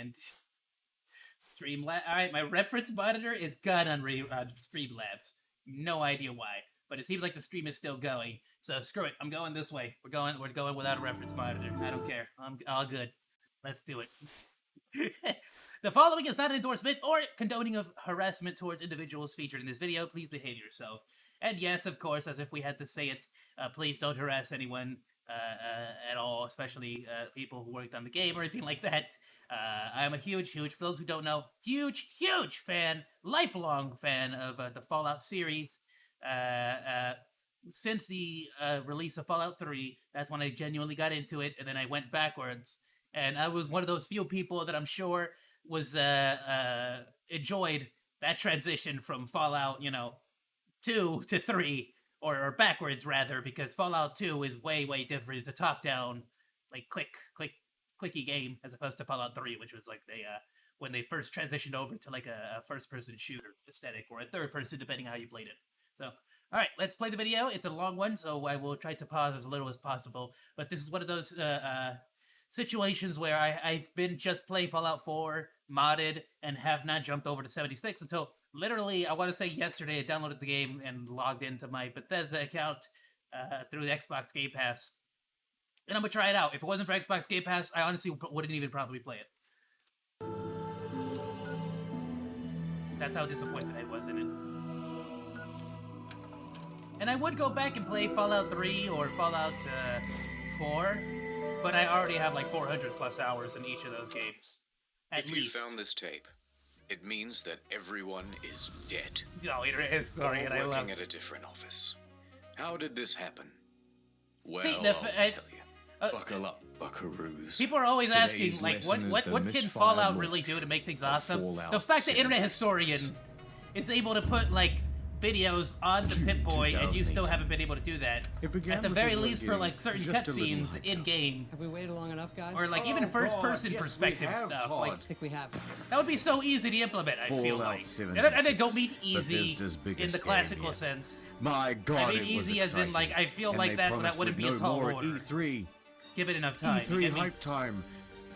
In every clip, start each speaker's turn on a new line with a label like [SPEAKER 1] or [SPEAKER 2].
[SPEAKER 1] and Streamlabs. All right, my reference monitor is gone on Streamlabs. No idea why, but it seems like the stream is still going. So screw it. I'm going this way. We're going without a reference monitor. I don't care. I'm all good. Let's do it. The following is not an endorsement or condoning of harassment towards individuals featured in this video. Please behave yourself. And yes, of course, as if we had to say it, please don't harass anyone at all, especially people who worked on the game or anything like that. I'm a huge, for those who don't know, huge fan, lifelong fan of the Fallout series. Since the release of Fallout 3, that's when I genuinely got into it, and then I went backwards. And I was one of those few people that I'm sure was enjoyed that transition from Fallout, 2 to 3, or backwards rather, because Fallout 2 is way different. It's a top-down, like clicky game, as opposed to Fallout 3, which was like when they first transitioned over to like a first-person shooter aesthetic, or a third-person, depending on how you played it. So, all right, let's play the video. It's a long one, so I will try to pause as little as possible. But this is one of those situations where I've been just playing Fallout 4 modded and have not jumped over to 76 until literally, I want to say yesterday, I downloaded the game and logged into my Bethesda account through the Xbox Game Pass. And I'm going to try it out. If it wasn't for Xbox Game Pass, I honestly wouldn't even probably play it. That's how disappointed I was in it. And I would go back and play Fallout 3 or Fallout 4, but I already have like 400 plus hours in each of those games. At least.
[SPEAKER 2] If you found this tape, it means that everyone is dead.
[SPEAKER 1] No, it is story, and I love
[SPEAKER 2] working at a different office. How did this happen? Well,
[SPEAKER 1] See,
[SPEAKER 2] I'll tell you.
[SPEAKER 3] Buckle up, buckaroos.
[SPEAKER 1] People are always
[SPEAKER 3] Today's
[SPEAKER 1] asking, like,
[SPEAKER 3] lesson is
[SPEAKER 1] what
[SPEAKER 3] the
[SPEAKER 1] can
[SPEAKER 3] misfire
[SPEAKER 1] Fallout
[SPEAKER 3] launch
[SPEAKER 1] really do to make things
[SPEAKER 3] of
[SPEAKER 1] awesome?
[SPEAKER 3] Fallout
[SPEAKER 1] The fact that Internet
[SPEAKER 3] 76.
[SPEAKER 1] Historian is able to put, like, videos on the
[SPEAKER 3] June
[SPEAKER 1] Pip-Boy, and you still
[SPEAKER 3] 2008.
[SPEAKER 1] haven't been able to do that.
[SPEAKER 3] It began
[SPEAKER 1] At the
[SPEAKER 3] with
[SPEAKER 1] very
[SPEAKER 3] a
[SPEAKER 1] least for,
[SPEAKER 3] review,
[SPEAKER 1] like, certain
[SPEAKER 3] just a little
[SPEAKER 1] cutscenes
[SPEAKER 3] hyped
[SPEAKER 1] in-game.
[SPEAKER 4] Have we waited long enough, guys?
[SPEAKER 1] Or, like, even first-person perspective
[SPEAKER 3] yes, we have,
[SPEAKER 1] stuff.
[SPEAKER 3] Todd.
[SPEAKER 1] Like,
[SPEAKER 4] I think we have.
[SPEAKER 1] that would be so easy to implement, I feel
[SPEAKER 3] Fallout
[SPEAKER 1] like.
[SPEAKER 3] 76,
[SPEAKER 1] And I don't mean easy
[SPEAKER 3] Bethesda's
[SPEAKER 1] in
[SPEAKER 3] biggest
[SPEAKER 1] the
[SPEAKER 3] game
[SPEAKER 1] classical
[SPEAKER 3] yet.
[SPEAKER 1] sense.
[SPEAKER 3] My God,
[SPEAKER 1] I mean
[SPEAKER 3] it was
[SPEAKER 1] easy as in, like, I feel
[SPEAKER 3] and
[SPEAKER 1] like
[SPEAKER 3] they
[SPEAKER 1] that
[SPEAKER 3] promised
[SPEAKER 1] wouldn't be
[SPEAKER 3] we'd
[SPEAKER 1] a
[SPEAKER 3] know
[SPEAKER 1] tall
[SPEAKER 3] more at
[SPEAKER 1] order.
[SPEAKER 3] E3.
[SPEAKER 1] Give it enough time. you
[SPEAKER 3] E3
[SPEAKER 1] get me?
[SPEAKER 3] hype time.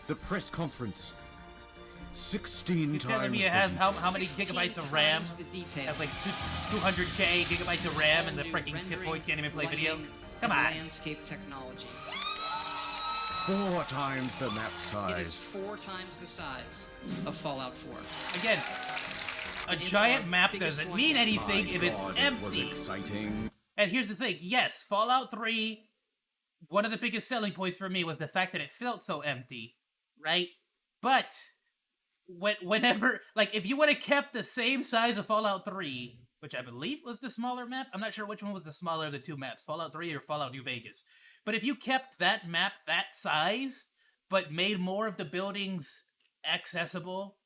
[SPEAKER 3] The press conference. 16
[SPEAKER 1] You're
[SPEAKER 3] times
[SPEAKER 1] telling me
[SPEAKER 3] the
[SPEAKER 1] it has how
[SPEAKER 3] detail.
[SPEAKER 1] many
[SPEAKER 4] 16
[SPEAKER 1] gigabytes of RAM?
[SPEAKER 4] times the detail.
[SPEAKER 1] Has like 200k gigabytes of RAM, and the freaking Pip-Boy can't even play video. Come on.
[SPEAKER 4] Landscape technology.
[SPEAKER 3] 4 times the map
[SPEAKER 4] It is
[SPEAKER 3] size.
[SPEAKER 4] 4 times the size of Fallout 4.
[SPEAKER 1] Again, a
[SPEAKER 4] It's
[SPEAKER 1] giant
[SPEAKER 4] our
[SPEAKER 1] map
[SPEAKER 4] biggest
[SPEAKER 1] doesn't
[SPEAKER 4] one
[SPEAKER 1] mean
[SPEAKER 4] yet.
[SPEAKER 1] anything
[SPEAKER 3] My
[SPEAKER 1] if it's
[SPEAKER 3] God, it was
[SPEAKER 1] empty.
[SPEAKER 3] exciting.
[SPEAKER 1] And here's the thing: yes, Fallout 3. One of the biggest selling points for me was the fact that it felt so empty, right? But whenever, like, if you would have kept the same size of Fallout 3, which I believe was the smaller map, I'm not sure which one was the smaller of the two maps, Fallout 3 or Fallout New Vegas. But if you kept that map that size, but made more of the buildings accessible,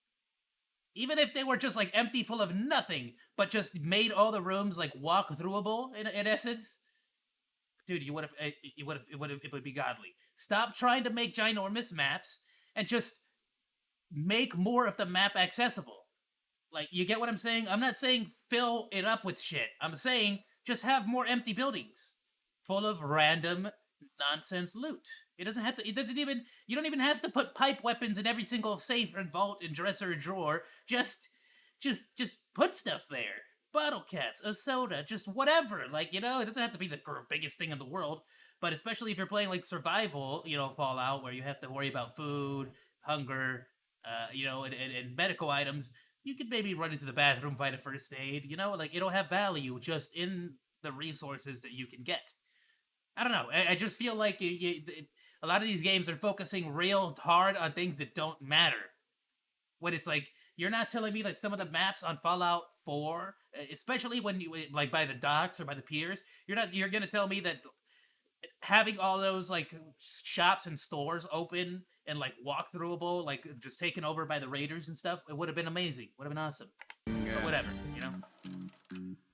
[SPEAKER 1] even if they were just like empty, full of nothing, but just made all the rooms like walk-throughable in essence, dude, it would be godly. Stop trying to make ginormous maps and just make more of the map accessible. Like, you get what I'm saying? I'm not saying fill it up with shit. I'm saying just have more empty buildings full of random nonsense loot. You don't even have to put pipe weapons in every single safe and vault and dresser and drawer. Just put stuff there. Bottle caps, a soda, just whatever. Like, it doesn't have to be the biggest thing in the world, but especially if you're playing like survival, Fallout, where you have to worry about food, hunger, and medical items, you could maybe run into the bathroom, find a first aid, like, it'll have value just in the resources that you can get. I don't know. I just feel like a lot of these games are focusing real hard on things that don't matter. When it's like, you're not telling me that some of the maps on Fallout 4, especially when you, like, by the docks or by the piers, you're gonna tell me that having all those, like, shops and stores open and, like, walk-throughable, like, just taken over by the raiders and stuff, it would have been amazing. Would have been awesome. But whatever,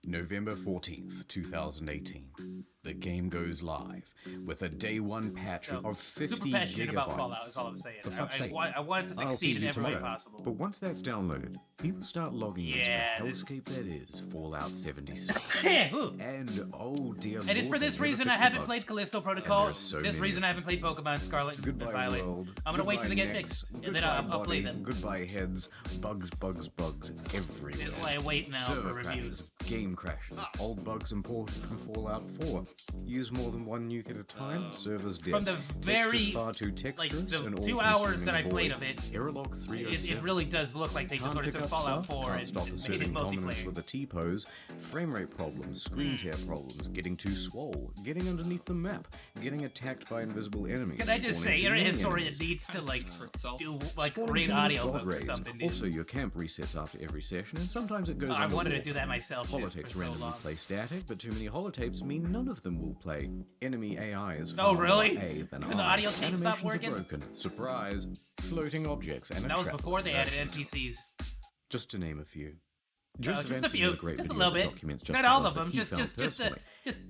[SPEAKER 3] November 14th, 2018. the game goes live with a day one patch
[SPEAKER 1] So,
[SPEAKER 3] of 50
[SPEAKER 1] super passionate
[SPEAKER 3] gigabytes.
[SPEAKER 1] about Fallout is all I'm saying.
[SPEAKER 3] For fuck's
[SPEAKER 1] I
[SPEAKER 3] sake.
[SPEAKER 1] want it to
[SPEAKER 3] I'll see
[SPEAKER 1] succeed in
[SPEAKER 3] you
[SPEAKER 1] every way
[SPEAKER 3] tomorrow.
[SPEAKER 1] possible.
[SPEAKER 3] But once that's downloaded, people start logging
[SPEAKER 1] Yeah,
[SPEAKER 3] into the
[SPEAKER 1] this-
[SPEAKER 3] hellscape that is Fallout 76.
[SPEAKER 1] Ooh.
[SPEAKER 3] And oh dear
[SPEAKER 1] And it's
[SPEAKER 3] lord,
[SPEAKER 1] for this
[SPEAKER 3] they never
[SPEAKER 1] reason I
[SPEAKER 3] fix the
[SPEAKER 1] haven't
[SPEAKER 3] bugs.
[SPEAKER 1] played Callisto
[SPEAKER 3] And
[SPEAKER 1] Protocol.
[SPEAKER 3] there are so
[SPEAKER 1] This
[SPEAKER 3] many.
[SPEAKER 1] reason I haven't played Pokemon Scarlet and
[SPEAKER 3] Goodbye
[SPEAKER 1] Violet.
[SPEAKER 3] world.
[SPEAKER 1] I'm gonna wait till they get
[SPEAKER 3] Goodbye
[SPEAKER 1] fixed, and then
[SPEAKER 3] necks,
[SPEAKER 1] I'll
[SPEAKER 3] goodbye
[SPEAKER 1] play
[SPEAKER 3] body,
[SPEAKER 1] them.
[SPEAKER 3] Goodbye heads, bugs everywhere.
[SPEAKER 1] That's why I wait now
[SPEAKER 3] Server
[SPEAKER 1] for reviews.
[SPEAKER 3] crashes, game crashes, old bugs imported from Fallout 4. Use more than one nuke at a time, servers dead.
[SPEAKER 1] From the very,
[SPEAKER 3] Textures far too texturous
[SPEAKER 1] the
[SPEAKER 3] and
[SPEAKER 1] 2 hours that I
[SPEAKER 3] all-consuming
[SPEAKER 1] played
[SPEAKER 3] void.
[SPEAKER 1] of it,
[SPEAKER 3] Error log 307.
[SPEAKER 1] it really does look like they just
[SPEAKER 3] Can't
[SPEAKER 1] sort of
[SPEAKER 3] pick
[SPEAKER 1] took
[SPEAKER 3] up
[SPEAKER 1] Fallout
[SPEAKER 3] stuff,
[SPEAKER 1] 4
[SPEAKER 3] can't
[SPEAKER 1] and
[SPEAKER 3] stop
[SPEAKER 1] made it
[SPEAKER 3] asserting dominance
[SPEAKER 1] multiplayer.
[SPEAKER 3] with a T-pose, frame rate problems, screen tear problems, getting too swole, getting underneath the map, getting attacked by invisible enemies.
[SPEAKER 1] Can I just
[SPEAKER 3] spawning
[SPEAKER 1] say,
[SPEAKER 3] too
[SPEAKER 1] Internet
[SPEAKER 3] many
[SPEAKER 1] Historian
[SPEAKER 3] enemies,
[SPEAKER 1] needs to like
[SPEAKER 4] for itself.
[SPEAKER 1] do like
[SPEAKER 3] spawning
[SPEAKER 1] read
[SPEAKER 3] too many
[SPEAKER 1] audiobooks
[SPEAKER 3] god
[SPEAKER 1] or
[SPEAKER 3] rays.
[SPEAKER 1] something. Dude.
[SPEAKER 3] Also, your camp resets after every session, and sometimes it goes
[SPEAKER 1] I wanted to
[SPEAKER 3] underwater.
[SPEAKER 1] do that myself too,
[SPEAKER 3] Holotapes
[SPEAKER 1] for so
[SPEAKER 3] randomly
[SPEAKER 1] long.
[SPEAKER 3] play static, but too many holotapes mean none of them will play. Enemy AI is
[SPEAKER 1] Oh,
[SPEAKER 3] far more
[SPEAKER 1] really?
[SPEAKER 3] A than
[SPEAKER 1] And the
[SPEAKER 3] I.
[SPEAKER 1] audio tape stopped
[SPEAKER 3] Animations are
[SPEAKER 1] working?
[SPEAKER 3] broken. Surprise. Floating objects and a
[SPEAKER 1] That was
[SPEAKER 3] trap
[SPEAKER 1] before they added
[SPEAKER 3] merchant.
[SPEAKER 1] NPCs.
[SPEAKER 3] Just to name a few.
[SPEAKER 1] Just a
[SPEAKER 3] Benson
[SPEAKER 1] few,
[SPEAKER 3] has great
[SPEAKER 1] just a
[SPEAKER 3] video
[SPEAKER 1] little
[SPEAKER 3] that
[SPEAKER 1] bit.
[SPEAKER 3] documents just
[SPEAKER 1] Not
[SPEAKER 3] the
[SPEAKER 1] all
[SPEAKER 3] ones
[SPEAKER 1] of
[SPEAKER 3] that
[SPEAKER 1] them,
[SPEAKER 3] he
[SPEAKER 1] just
[SPEAKER 3] found
[SPEAKER 1] the
[SPEAKER 3] personally.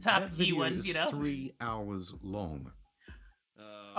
[SPEAKER 1] top
[SPEAKER 3] That
[SPEAKER 1] key
[SPEAKER 3] video
[SPEAKER 1] ones,
[SPEAKER 3] is
[SPEAKER 1] you know.
[SPEAKER 3] 3 hours long.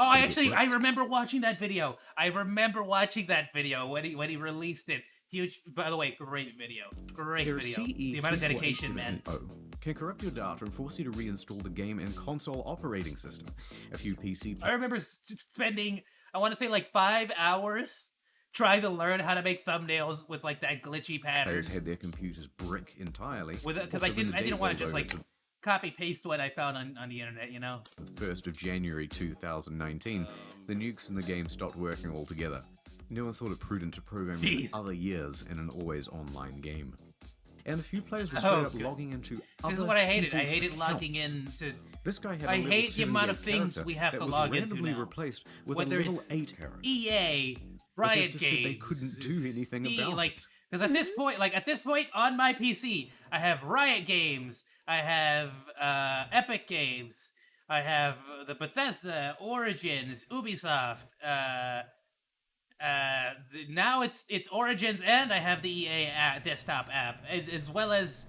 [SPEAKER 1] Oh,
[SPEAKER 3] Is it
[SPEAKER 1] I
[SPEAKER 3] works?
[SPEAKER 1] remember watching that video. I remember watching that video when he released it. Huge, by the way, great video. Great
[SPEAKER 3] There are
[SPEAKER 1] video.
[SPEAKER 3] CE
[SPEAKER 1] The amount of dedication, man.
[SPEAKER 3] 34870 can corrupt your data and force you to reinstall the game and console operating system. A few PC
[SPEAKER 1] I remember spending, I want to say like 5 hours trying to learn how to make thumbnails with like that glitchy pattern.
[SPEAKER 3] players had their computers brick entirely.
[SPEAKER 1] Because
[SPEAKER 3] Also,
[SPEAKER 1] I
[SPEAKER 3] when
[SPEAKER 1] didn't
[SPEAKER 3] the
[SPEAKER 1] want
[SPEAKER 3] date
[SPEAKER 1] to just
[SPEAKER 3] rolled
[SPEAKER 1] like
[SPEAKER 3] over
[SPEAKER 1] copy paste what I found on the internet, you know.
[SPEAKER 3] to the 1st of January 2019, the nukes in the game stopped working altogether. No one thought it prudent to program
[SPEAKER 1] Jeez.
[SPEAKER 3] other years in an always online game. And a few players were
[SPEAKER 1] Oh,
[SPEAKER 3] straight up
[SPEAKER 1] good.
[SPEAKER 3] logging into other
[SPEAKER 1] This is what I hated. I
[SPEAKER 3] people's
[SPEAKER 1] hated logging
[SPEAKER 3] accounts.
[SPEAKER 1] in to.
[SPEAKER 3] This guy had
[SPEAKER 1] I
[SPEAKER 3] a level
[SPEAKER 1] hate the amount of
[SPEAKER 3] 78
[SPEAKER 1] things
[SPEAKER 3] character
[SPEAKER 1] we have
[SPEAKER 3] that
[SPEAKER 1] to
[SPEAKER 3] was
[SPEAKER 1] log into
[SPEAKER 3] randomly
[SPEAKER 1] now.
[SPEAKER 3] replaced with
[SPEAKER 1] Whether
[SPEAKER 3] a level
[SPEAKER 1] it's
[SPEAKER 3] 8 hero.
[SPEAKER 1] EA, Riot
[SPEAKER 3] Bethesda said
[SPEAKER 1] Games.
[SPEAKER 3] they couldn't do anything about
[SPEAKER 1] like,
[SPEAKER 3] it.
[SPEAKER 1] because at this point on my PC, I have Riot Games, I have Epic Games, I have the Bethesda, Origins, Ubisoft. Now it's Origins, and I have the EA desktop app, as well as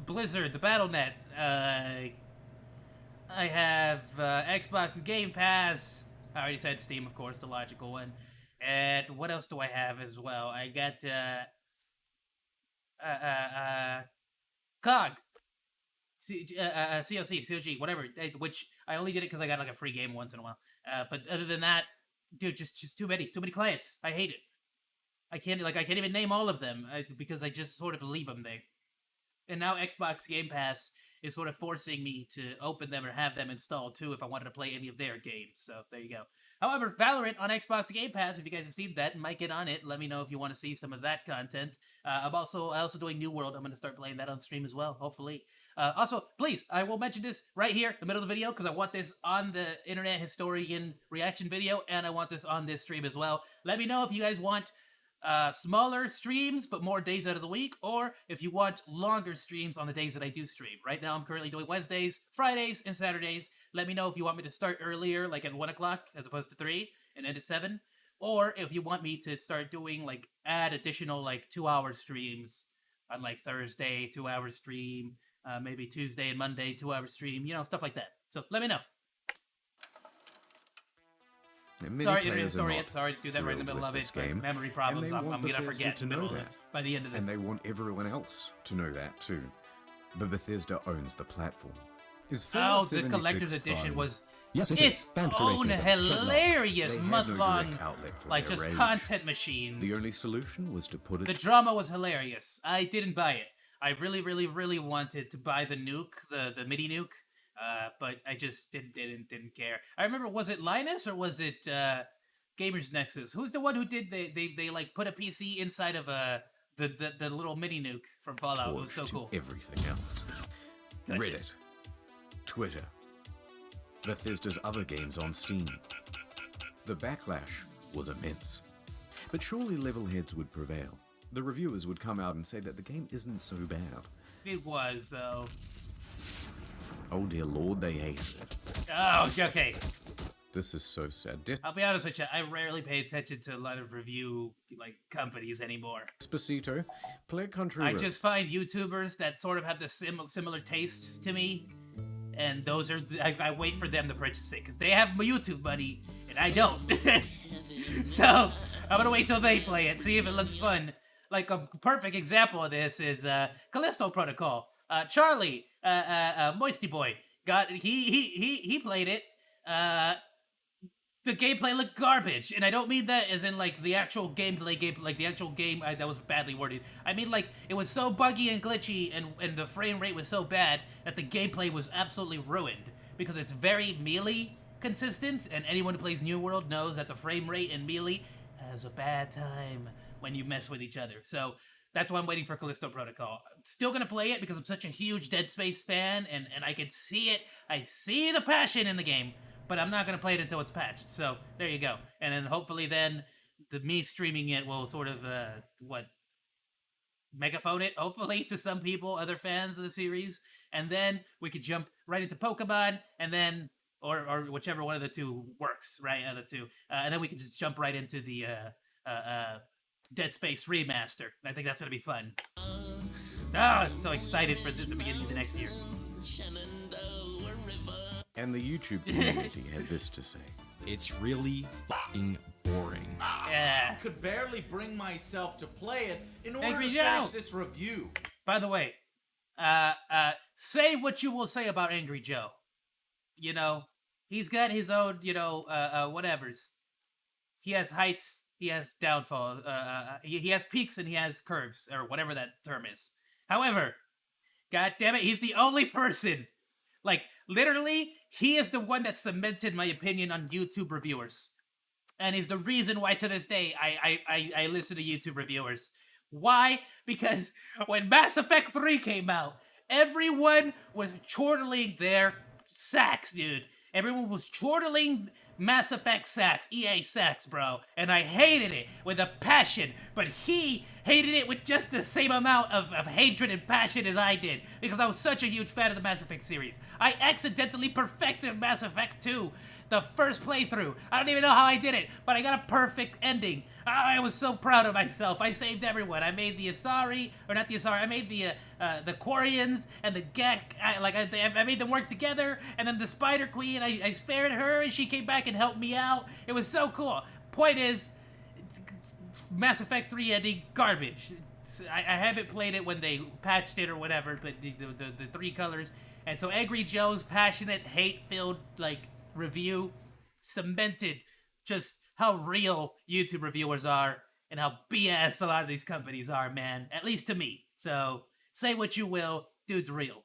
[SPEAKER 1] Blizzard, the BattleNet. I have Xbox Game Pass. I already said Steam, of course, the logical one. And what else do I have as well? I got COG, COG, whatever. Which I only did it because I got like a free game once in a while. But other than that, dude, just too many clients. I hate it. I can't even name all of them because I just sort of leave them there. And now Xbox Game Pass is sort of forcing me to open them or have them installed too if I wanted to play any of their games. So there you go. However, Valorant on Xbox Game Pass, if you guys have seen that, might get on it. Let me know if you want to see some of that content. I'm also doing New World. I'm going to start playing that on stream as well, hopefully. Also, please, I will mention this right here in the middle of the video because I want this on the Internet Historian reaction video, and I want this on this stream as well. Let me know if you guys want smaller streams but more days out of the week, or if you want longer streams on the days that I do stream. Right now I'm currently doing Wednesdays, Fridays, and Saturdays. Let me know if you want me to start earlier, like at 1 o'clock as opposed to 3, and end at 7, or if you want me to start doing like add additional like 2-hour streams on like Thursday, 2-hour stream, maybe Tuesday and Monday 2-hour stream, you know, stuff like that. So let me know.
[SPEAKER 3] Many
[SPEAKER 1] Sorry, Internet
[SPEAKER 3] players are
[SPEAKER 1] Historian.
[SPEAKER 3] not
[SPEAKER 1] Sorry to do that right in the
[SPEAKER 3] thrilled
[SPEAKER 1] middle of
[SPEAKER 3] with
[SPEAKER 1] it.
[SPEAKER 3] this
[SPEAKER 1] But
[SPEAKER 3] game,
[SPEAKER 1] memory
[SPEAKER 3] and
[SPEAKER 1] problems.
[SPEAKER 3] they
[SPEAKER 1] I'm
[SPEAKER 3] want
[SPEAKER 1] gonna
[SPEAKER 3] Bethesda
[SPEAKER 1] forget
[SPEAKER 3] to
[SPEAKER 1] in the
[SPEAKER 3] know
[SPEAKER 1] middle of it
[SPEAKER 3] that.
[SPEAKER 1] by the end of this.
[SPEAKER 3] And they want everyone else to know that too. But Bethesda owns the platform. Is
[SPEAKER 1] Oh,
[SPEAKER 3] Fallout
[SPEAKER 1] the
[SPEAKER 3] 76
[SPEAKER 1] collector's edition
[SPEAKER 3] fun?
[SPEAKER 1] was
[SPEAKER 5] Yes, it
[SPEAKER 1] its
[SPEAKER 5] is. Banned for
[SPEAKER 1] own
[SPEAKER 5] racism.
[SPEAKER 1] hilarious
[SPEAKER 3] They had no
[SPEAKER 1] month-long,
[SPEAKER 3] direct outlet for
[SPEAKER 1] like
[SPEAKER 3] their
[SPEAKER 1] just
[SPEAKER 3] rage.
[SPEAKER 1] content machine.
[SPEAKER 3] The only solution was to put it.
[SPEAKER 1] The drama was hilarious. I didn't buy it. I really, really, really wanted to buy the nuke, the MIDI nuke, but I just didn't care. I remember, was it Linus or was it Gamers Nexus? Who's the one who did they like put a PC inside of the little MIDI nuke from Fallout? It was so
[SPEAKER 3] torch to
[SPEAKER 1] cool.
[SPEAKER 3] everything else.
[SPEAKER 1] Goodness.
[SPEAKER 3] Reddit, Twitter, Bethesda's other games on Steam. The backlash was immense. But surely level heads would prevail. The reviewers would come out and say that the game isn't so bad.
[SPEAKER 1] It was though.
[SPEAKER 3] Oh dear lord, they hated it.
[SPEAKER 1] Oh, okay.
[SPEAKER 3] This is so sad.
[SPEAKER 1] I'll be honest with you. I rarely pay attention to a lot of review like companies anymore.
[SPEAKER 3] Despacito, play Country
[SPEAKER 1] I
[SPEAKER 3] Roads.
[SPEAKER 1] just find YouTubers that sort of have the similar tastes to me, and those are I wait for them to purchase it because they have my YouTube money and I don't. So I'm gonna wait till they play it, see if it looks fun. Like a perfect example of this is Callisto Protocol. Charlie, Moisty Boy, he played it. The gameplay looked garbage, and I don't mean that as in like the actual gameplay, like the actual game that was badly worded. I mean like it was so buggy and glitchy, and the frame rate was so bad that the gameplay was absolutely ruined because it's very melee consistent, and anyone who plays New World knows that the frame rate in melee has a bad time when you mess with each other. So that's why I'm waiting for Callisto Protocol. I'm still gonna play it because I'm such a huge Dead Space fan, and I can see it. I see the passion in the game. But I'm not going to play it until it's patched. So, there you go. And then hopefully then, me streaming it will sort of, megaphone it, hopefully, to some people, other fans of the series. And then we could jump right into Pokemon, and then, or whichever one of the two works, right? Out of the two. And then we can just jump right into the, Dead Space remaster. I think that's going to be fun. I'm so excited for the beginning of the next year.
[SPEAKER 3] And the YouTube community had this to say.
[SPEAKER 5] It's really fucking boring.
[SPEAKER 1] Yeah.
[SPEAKER 6] I could barely bring myself to play it in order
[SPEAKER 1] Angry
[SPEAKER 6] to
[SPEAKER 1] Joe.
[SPEAKER 6] finish this review.
[SPEAKER 1] By the way, say what you will say about Angry Joe. You know, he's got his own, whatevers. He has heights, he has downfall, he has peaks and he has curves, or whatever that term is. However, god damn it, he's the only person. Like, literally, he is the one that cemented my opinion on YouTube reviewers. And is the reason why, to this day, I listen to YouTube reviewers. Why? Because when Mass Effect 3 came out, everyone was chortling their sacks, dude. Everyone was chortling Mass Effect sacks, EA sacks, bro. And I hated it with a passion. But he hated it with just the same amount of hatred and passion as I did. Because I was such a huge fan of the Mass Effect series. I accidentally perfected Mass Effect 2. The first playthrough. I don't even know how I did it, but I got a perfect ending. I was so proud of myself. I saved everyone. I made the Asari, or not the Asari. I made the Quarians and the Gek. I made them work together. And then the Spider Queen. I spared her, and she came back and helped me out. It was so cool. Point is, Mass Effect 3 ending garbage. I haven't played it when they patched it or whatever, but the three colors. And so Angry Joe's passionate, hate-filled review cemented just how real YouTube reviewers are and how BS a lot of these companies are, man. At least to me. So say what you will, dude's real.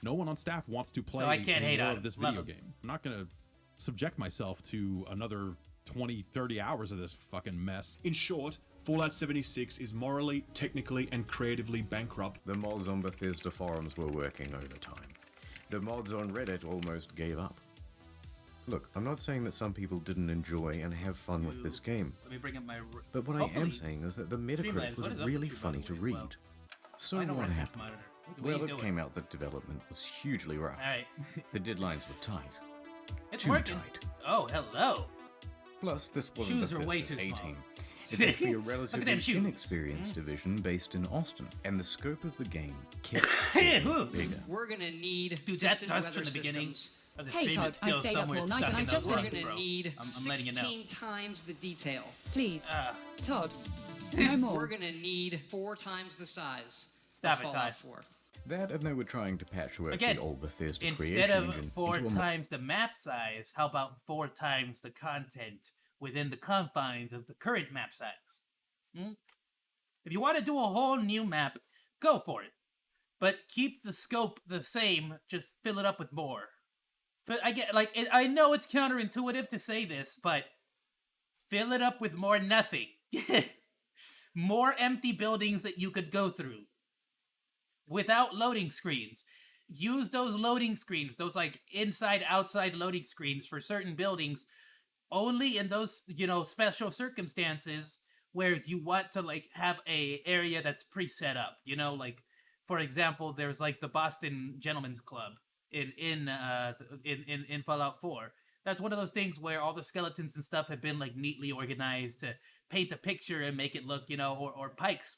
[SPEAKER 7] No one on staff wants to play
[SPEAKER 1] So I can't hate
[SPEAKER 7] more
[SPEAKER 1] on
[SPEAKER 7] of this
[SPEAKER 1] him. Love
[SPEAKER 7] video
[SPEAKER 1] him.
[SPEAKER 7] game. I'm not going to subject myself to another 20, 30 hours of this fucking mess.
[SPEAKER 8] In short, Fallout 76 is morally, technically, and creatively bankrupt.
[SPEAKER 3] The mods on Bethesda forums were working overtime. The mods on Reddit almost gave up. Look, I'm not saying that some people didn't enjoy and have fun with this game,
[SPEAKER 1] Let me bring up my...
[SPEAKER 3] but what I
[SPEAKER 1] Hopefully-
[SPEAKER 3] am saying is that the Metacritic
[SPEAKER 1] Streamlabs,
[SPEAKER 3] was
[SPEAKER 1] what is up
[SPEAKER 3] really
[SPEAKER 1] with you, by
[SPEAKER 3] funny
[SPEAKER 1] the
[SPEAKER 3] to
[SPEAKER 1] way, as
[SPEAKER 3] read.
[SPEAKER 1] well?
[SPEAKER 3] So
[SPEAKER 1] I know
[SPEAKER 3] what
[SPEAKER 1] Reddit's
[SPEAKER 3] happened?
[SPEAKER 1] monitor. What are
[SPEAKER 3] Well,
[SPEAKER 1] you
[SPEAKER 3] it
[SPEAKER 1] doing?
[SPEAKER 3] came out that development was hugely rough.
[SPEAKER 1] Alright.
[SPEAKER 3] The deadlines were tight.
[SPEAKER 1] It's
[SPEAKER 3] Too
[SPEAKER 1] working.
[SPEAKER 3] tight.
[SPEAKER 1] Oh, hello.
[SPEAKER 3] Plus, this wasn't
[SPEAKER 1] Shoes are way
[SPEAKER 3] Bethesda's
[SPEAKER 1] too small.
[SPEAKER 3] A-team. It's actually a
[SPEAKER 1] Look at them
[SPEAKER 3] relatively
[SPEAKER 1] shoes.
[SPEAKER 3] inexperienced division based in Austin, and the scope of the game kept
[SPEAKER 1] Hey,
[SPEAKER 3] getting
[SPEAKER 1] who?
[SPEAKER 3] bigger.
[SPEAKER 4] We're gonna need
[SPEAKER 1] Dude, that
[SPEAKER 4] distant
[SPEAKER 1] dust
[SPEAKER 4] weather
[SPEAKER 1] from the beginning
[SPEAKER 4] systems.
[SPEAKER 1] of the
[SPEAKER 9] Hey,
[SPEAKER 1] stream
[SPEAKER 9] Todd,
[SPEAKER 1] is still
[SPEAKER 9] I stayed up
[SPEAKER 1] somewhere
[SPEAKER 9] all night
[SPEAKER 1] stuck
[SPEAKER 9] and I
[SPEAKER 1] in
[SPEAKER 9] just
[SPEAKER 1] the
[SPEAKER 4] We're
[SPEAKER 9] finished
[SPEAKER 1] rust,
[SPEAKER 4] gonna
[SPEAKER 1] bro.
[SPEAKER 4] need
[SPEAKER 1] I'm letting you know.
[SPEAKER 4] 16 times the detail.
[SPEAKER 9] Please, Todd, no
[SPEAKER 4] We're
[SPEAKER 9] more.
[SPEAKER 4] gonna need 4 times the size
[SPEAKER 1] Stop
[SPEAKER 4] of
[SPEAKER 1] it,
[SPEAKER 4] Fallout
[SPEAKER 1] Todd.
[SPEAKER 4] 4.
[SPEAKER 3] That, and they were trying to patchwork
[SPEAKER 1] Again,
[SPEAKER 3] the old Bethesda
[SPEAKER 1] Instead
[SPEAKER 3] creation
[SPEAKER 1] of
[SPEAKER 3] engine
[SPEAKER 1] 4
[SPEAKER 3] into a
[SPEAKER 1] times the map size, how about 4 times the content within the confines of the current map size? If you want to do a whole new map, go for it. But keep the scope the same, just fill it up with more. But I know it's counterintuitive to say this, but fill it up with more nothing. More empty buildings that you could go through. Without loading screens. Use those loading screens, those inside-outside loading screens for certain buildings, only in those, special circumstances where you want to, have a area that's pre-set up. For example, there's, the Boston Gentlemen's Club in Fallout 4. That's one of those things where all the skeletons and stuff have been, neatly organized to paint a picture and make it look, or Pike's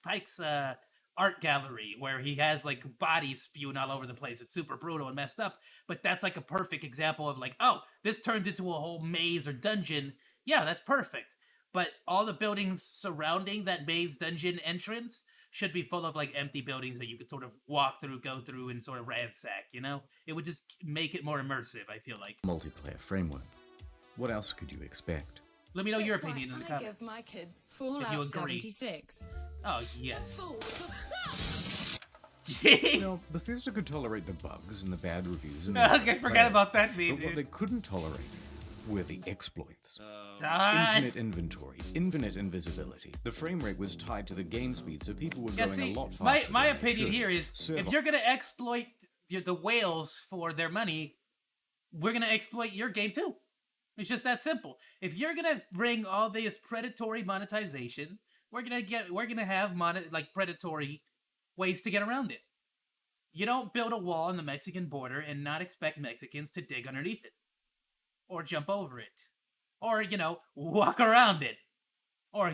[SPEAKER 1] art gallery where he has like bodies spewing all over the place. It's super brutal and messed up, but that's like a perfect example of like, oh, this turns into a whole maze or dungeon. Yeah, that's perfect. But all the buildings surrounding that maze dungeon entrance should be full of like empty buildings that you could sort of walk through, go through, and sort of ransack, you know? It would just make it more immersive, I feel like.
[SPEAKER 3] Multiplayer framework. What else could you expect?
[SPEAKER 1] Let me know your opinion in the
[SPEAKER 9] I
[SPEAKER 1] comments.
[SPEAKER 9] give my kids
[SPEAKER 1] If you
[SPEAKER 9] Fallout
[SPEAKER 1] agree.
[SPEAKER 9] 76.
[SPEAKER 1] Oh, yes.
[SPEAKER 3] Well, Bethesda could tolerate the bugs and the bad reviews. And
[SPEAKER 1] Okay, forget about that meme,
[SPEAKER 3] But what
[SPEAKER 1] dude.
[SPEAKER 3] they couldn't tolerate were the exploits.
[SPEAKER 1] God.
[SPEAKER 3] Infinite inventory, infinite invisibility. The frame rate was tied to the game speed, so people were
[SPEAKER 1] Yeah,
[SPEAKER 3] going
[SPEAKER 1] see,
[SPEAKER 3] a lot faster.
[SPEAKER 1] my
[SPEAKER 3] than they
[SPEAKER 1] opinion
[SPEAKER 3] should.
[SPEAKER 1] here is
[SPEAKER 3] Server-
[SPEAKER 1] if you're going to exploit the whales for their money, we're going to exploit your game too. It's just that simple. If you're going to bring all this predatory monetization, we're going to have predatory ways to get around it. You don't build a wall on the Mexican border and not expect Mexicans to dig underneath it or jump over it or, walk around it or,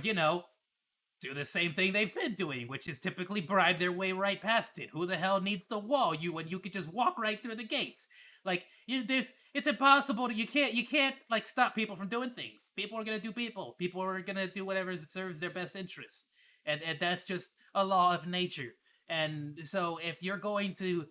[SPEAKER 1] do the same thing they've been doing, which is typically bribe their way right past it. Who the hell needs the wall? When you could just walk right through the gates. Like, it's impossible. You can't like stop people from doing things. People are gonna do people. People are gonna do whatever serves their best interests, and that's just a law of nature. And so if you're going to,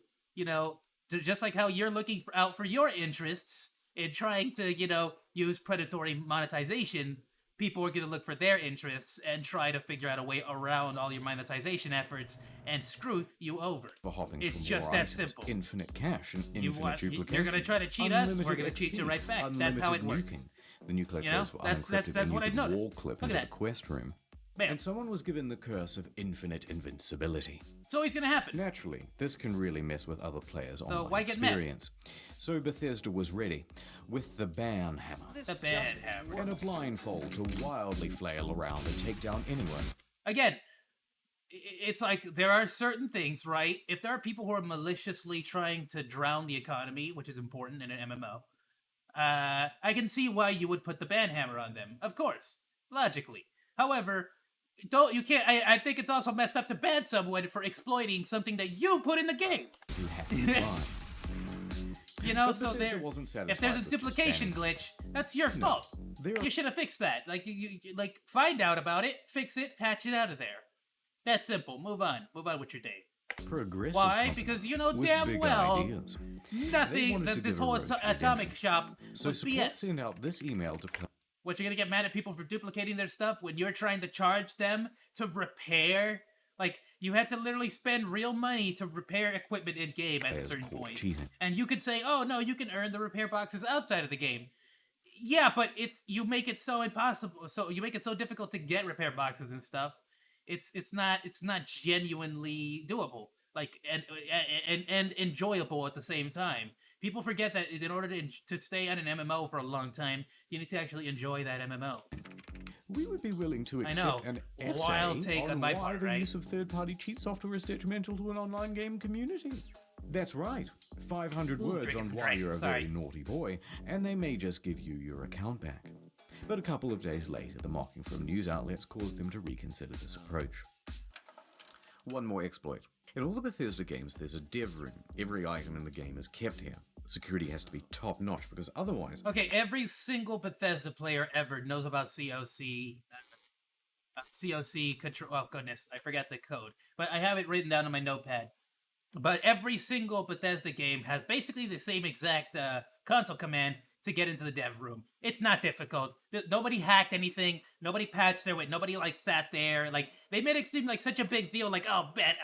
[SPEAKER 1] just like how you're looking out for your interests in trying to, use predatory monetization, people are going to look for their interests and try to figure out a way around all your monetization efforts and screw you over.
[SPEAKER 3] For hopping
[SPEAKER 1] It's
[SPEAKER 3] for
[SPEAKER 1] just
[SPEAKER 3] more
[SPEAKER 1] that
[SPEAKER 3] items,
[SPEAKER 1] simple.
[SPEAKER 3] Infinite cash and infinite duplication.
[SPEAKER 1] You're going to try to cheat us, we're
[SPEAKER 3] Unlimited
[SPEAKER 1] going to cheat you
[SPEAKER 3] XP,
[SPEAKER 1] right back. That's how it
[SPEAKER 3] unlimited
[SPEAKER 1] works.
[SPEAKER 3] nuking. The nuclear codes were
[SPEAKER 1] That's
[SPEAKER 3] unencrypted
[SPEAKER 1] what
[SPEAKER 3] and you
[SPEAKER 1] I
[SPEAKER 3] could
[SPEAKER 1] noticed.
[SPEAKER 3] wall clip
[SPEAKER 1] Look
[SPEAKER 3] into
[SPEAKER 1] at
[SPEAKER 3] the
[SPEAKER 1] that.
[SPEAKER 3] quest room.
[SPEAKER 1] Bam.
[SPEAKER 3] And someone was given the curse of infinite invincibility.
[SPEAKER 1] It's always going to happen.
[SPEAKER 3] Naturally, this can really mess with other players' online
[SPEAKER 1] why get mad?
[SPEAKER 3] experience. So Bethesda was ready, with the ban hammer,
[SPEAKER 1] The bad hammer.
[SPEAKER 3] and a blindfold to wildly flail around and take down anyone.
[SPEAKER 1] Again, it's like there are certain things, right? If there are people who are maliciously trying to drown the economy, which is important in an MMO, I can see why you would put the ban hammer on them. Of course, logically. However, I think it's also messed up to ban someone for exploiting something that you put in the game.
[SPEAKER 3] Who happened to blind. But
[SPEAKER 1] So
[SPEAKER 3] Bethesda wasn't satisfied
[SPEAKER 1] if there's a
[SPEAKER 3] with just
[SPEAKER 1] duplication
[SPEAKER 3] banning.
[SPEAKER 1] glitch, that's your fault.
[SPEAKER 3] There are-
[SPEAKER 1] You should have fixed that. Like you find out about it, fix it, patch it out of there. That's simple. Move on with your day.
[SPEAKER 3] Progressive
[SPEAKER 1] Why?
[SPEAKER 3] company
[SPEAKER 1] Because you know
[SPEAKER 3] with
[SPEAKER 1] damn
[SPEAKER 3] big
[SPEAKER 1] well
[SPEAKER 3] ideas. They
[SPEAKER 1] nothing
[SPEAKER 3] wanted to
[SPEAKER 1] that this
[SPEAKER 3] give a
[SPEAKER 1] whole
[SPEAKER 3] road to
[SPEAKER 1] atomic
[SPEAKER 3] redemption.
[SPEAKER 1] shop
[SPEAKER 3] So
[SPEAKER 1] was
[SPEAKER 3] support
[SPEAKER 1] BS.
[SPEAKER 3] sent out this email to
[SPEAKER 1] What, you're gonna get mad at people for duplicating their stuff when you're trying to charge them to repair? Like, you had to literally spend real money to repair equipment in game at a
[SPEAKER 3] players
[SPEAKER 1] certain
[SPEAKER 3] caught
[SPEAKER 1] point.
[SPEAKER 3] cheating.
[SPEAKER 1] And you could say, oh no, you can earn the repair boxes outside of the game. Yeah, but you make it so impossible. So you make it so difficult to get repair boxes and stuff. It's not genuinely doable. Like and enjoyable at the same time. People forget that in order to stay on an MMO for a long time, you need to actually enjoy that MMO.
[SPEAKER 3] We would be willing to
[SPEAKER 1] I know.
[SPEAKER 3] accept an
[SPEAKER 1] Wild
[SPEAKER 3] essay
[SPEAKER 1] take
[SPEAKER 3] on
[SPEAKER 1] on my
[SPEAKER 3] why
[SPEAKER 1] part,
[SPEAKER 3] the
[SPEAKER 1] right?
[SPEAKER 3] use of third-party cheat software is detrimental to an online game community. That's right. 500
[SPEAKER 1] Ooh,
[SPEAKER 3] words
[SPEAKER 1] drinking
[SPEAKER 3] on
[SPEAKER 1] some
[SPEAKER 3] why
[SPEAKER 1] drink.
[SPEAKER 3] you're a
[SPEAKER 1] Sorry.
[SPEAKER 3] very naughty boy, and they may just give you your account back. But a couple of days later, the mocking from news outlets caused them to reconsider this approach. One more exploit. In all the Bethesda games, there's a dev room. Every item in the game is kept here. Security has to be top-notch, because otherwise...
[SPEAKER 1] Okay, every single Bethesda player ever knows about COC. COC control. Oh goodness, I forgot the code, but I have it written down on my notepad. But every single Bethesda game has basically the same exact console command to get into the dev room. It's not difficult. Nobody hacked anything. Nobody patched their way. Nobody sat there. They made it seem like such a big deal. Like, oh man,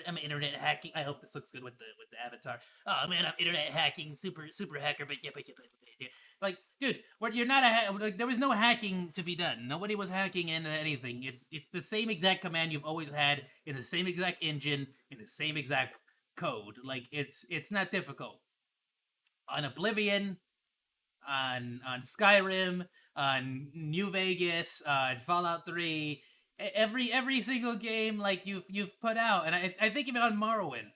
[SPEAKER 1] I'm internet hacking. I hope this looks good with the avatar. Oh man, I'm internet hacking, super hacker. But yeah. Like, dude, you're not there was no hacking to be done. Nobody was hacking into anything. It's the same exact command you've always had in the same exact engine in the same exact code. Like, it's not difficult. On Oblivion, on Skyrim, on New Vegas, on Fallout 3, every single game you've put out, and I think even on Morrowind,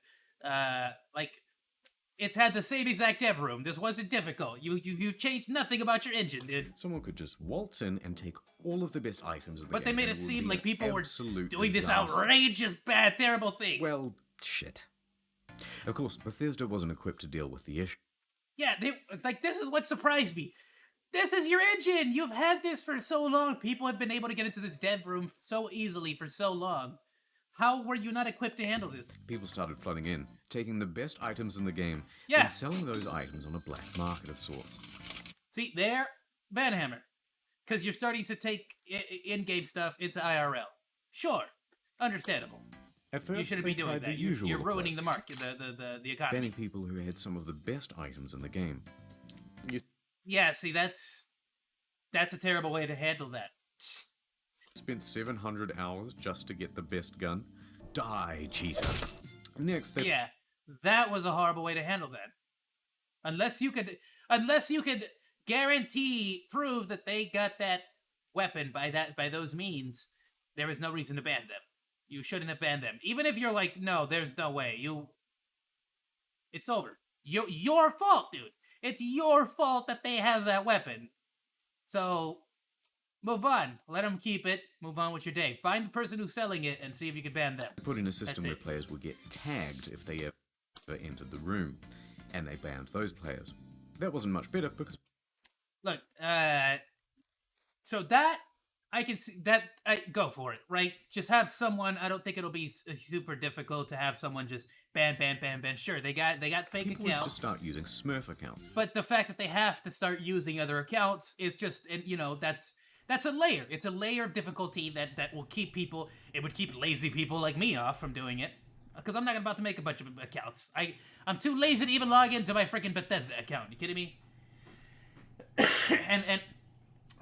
[SPEAKER 1] it's had the same exact dev room. This wasn't difficult. You've changed nothing about your engine, dude.
[SPEAKER 3] Someone could just waltz in and take All of the best items in the
[SPEAKER 1] But
[SPEAKER 3] game.
[SPEAKER 1] they made
[SPEAKER 3] and
[SPEAKER 1] it
[SPEAKER 3] will
[SPEAKER 1] seem
[SPEAKER 3] be
[SPEAKER 1] like
[SPEAKER 3] an
[SPEAKER 1] people were
[SPEAKER 3] absolute
[SPEAKER 1] doing this
[SPEAKER 3] disaster.
[SPEAKER 1] outrageous, bad, terrible thing.
[SPEAKER 3] Well, shit. Of course, Bethesda wasn't equipped to deal with the issue.
[SPEAKER 1] Yeah, this is what surprised me. This is your engine! You've had this for so long. People have been able to get into this dev room so easily for so long. How were you not equipped to handle this?
[SPEAKER 3] People started flooding in, taking the best items in the game,
[SPEAKER 1] Yeah.
[SPEAKER 3] and selling those items on a black market of sorts.
[SPEAKER 1] See, there, Banhammer. Because you're starting to take in-game stuff into IRL. Sure, understandable.
[SPEAKER 3] At first,
[SPEAKER 1] You shouldn't
[SPEAKER 3] they
[SPEAKER 1] be doing
[SPEAKER 3] tried
[SPEAKER 1] that.
[SPEAKER 3] the usual
[SPEAKER 1] You're ruining the
[SPEAKER 3] approach,
[SPEAKER 1] market, the economy.
[SPEAKER 3] banning people who had some of the best items in the game. You
[SPEAKER 1] Yeah, see, that's a terrible way to handle that.
[SPEAKER 3] spent 700 hours just to get the best gun. Die, cheater. Next, they
[SPEAKER 1] Yeah, that was a horrible way to handle that. Unless you could prove that they got that weapon by those means, there is no reason to ban them. You shouldn't have banned them. Even if you're like, no, there's no way. It's over. Your fault, dude. It's your fault that they have that weapon. So, move on. Let them keep it. Move on with your day. Find the person who's selling it and see if you can ban them.
[SPEAKER 3] put in a system
[SPEAKER 1] That's
[SPEAKER 3] where
[SPEAKER 1] it.
[SPEAKER 3] players would get tagged if they ever entered the room, and they banned those players. That wasn't much better because
[SPEAKER 1] Look, so that I can see that. Go for it, right? Just have someone. I don't think it'll be super difficult to have someone just ban. Sure, they got fake
[SPEAKER 3] people used to
[SPEAKER 1] accounts,
[SPEAKER 3] start using Smurf accounts.
[SPEAKER 1] but the fact that they have to start using other accounts is just, and that's a layer. It's a layer of difficulty that will keep people. It would keep lazy people like me off from doing it, because I'm not about to make a bunch of accounts. I'm too lazy to even log into my freaking Bethesda account. You kidding me? and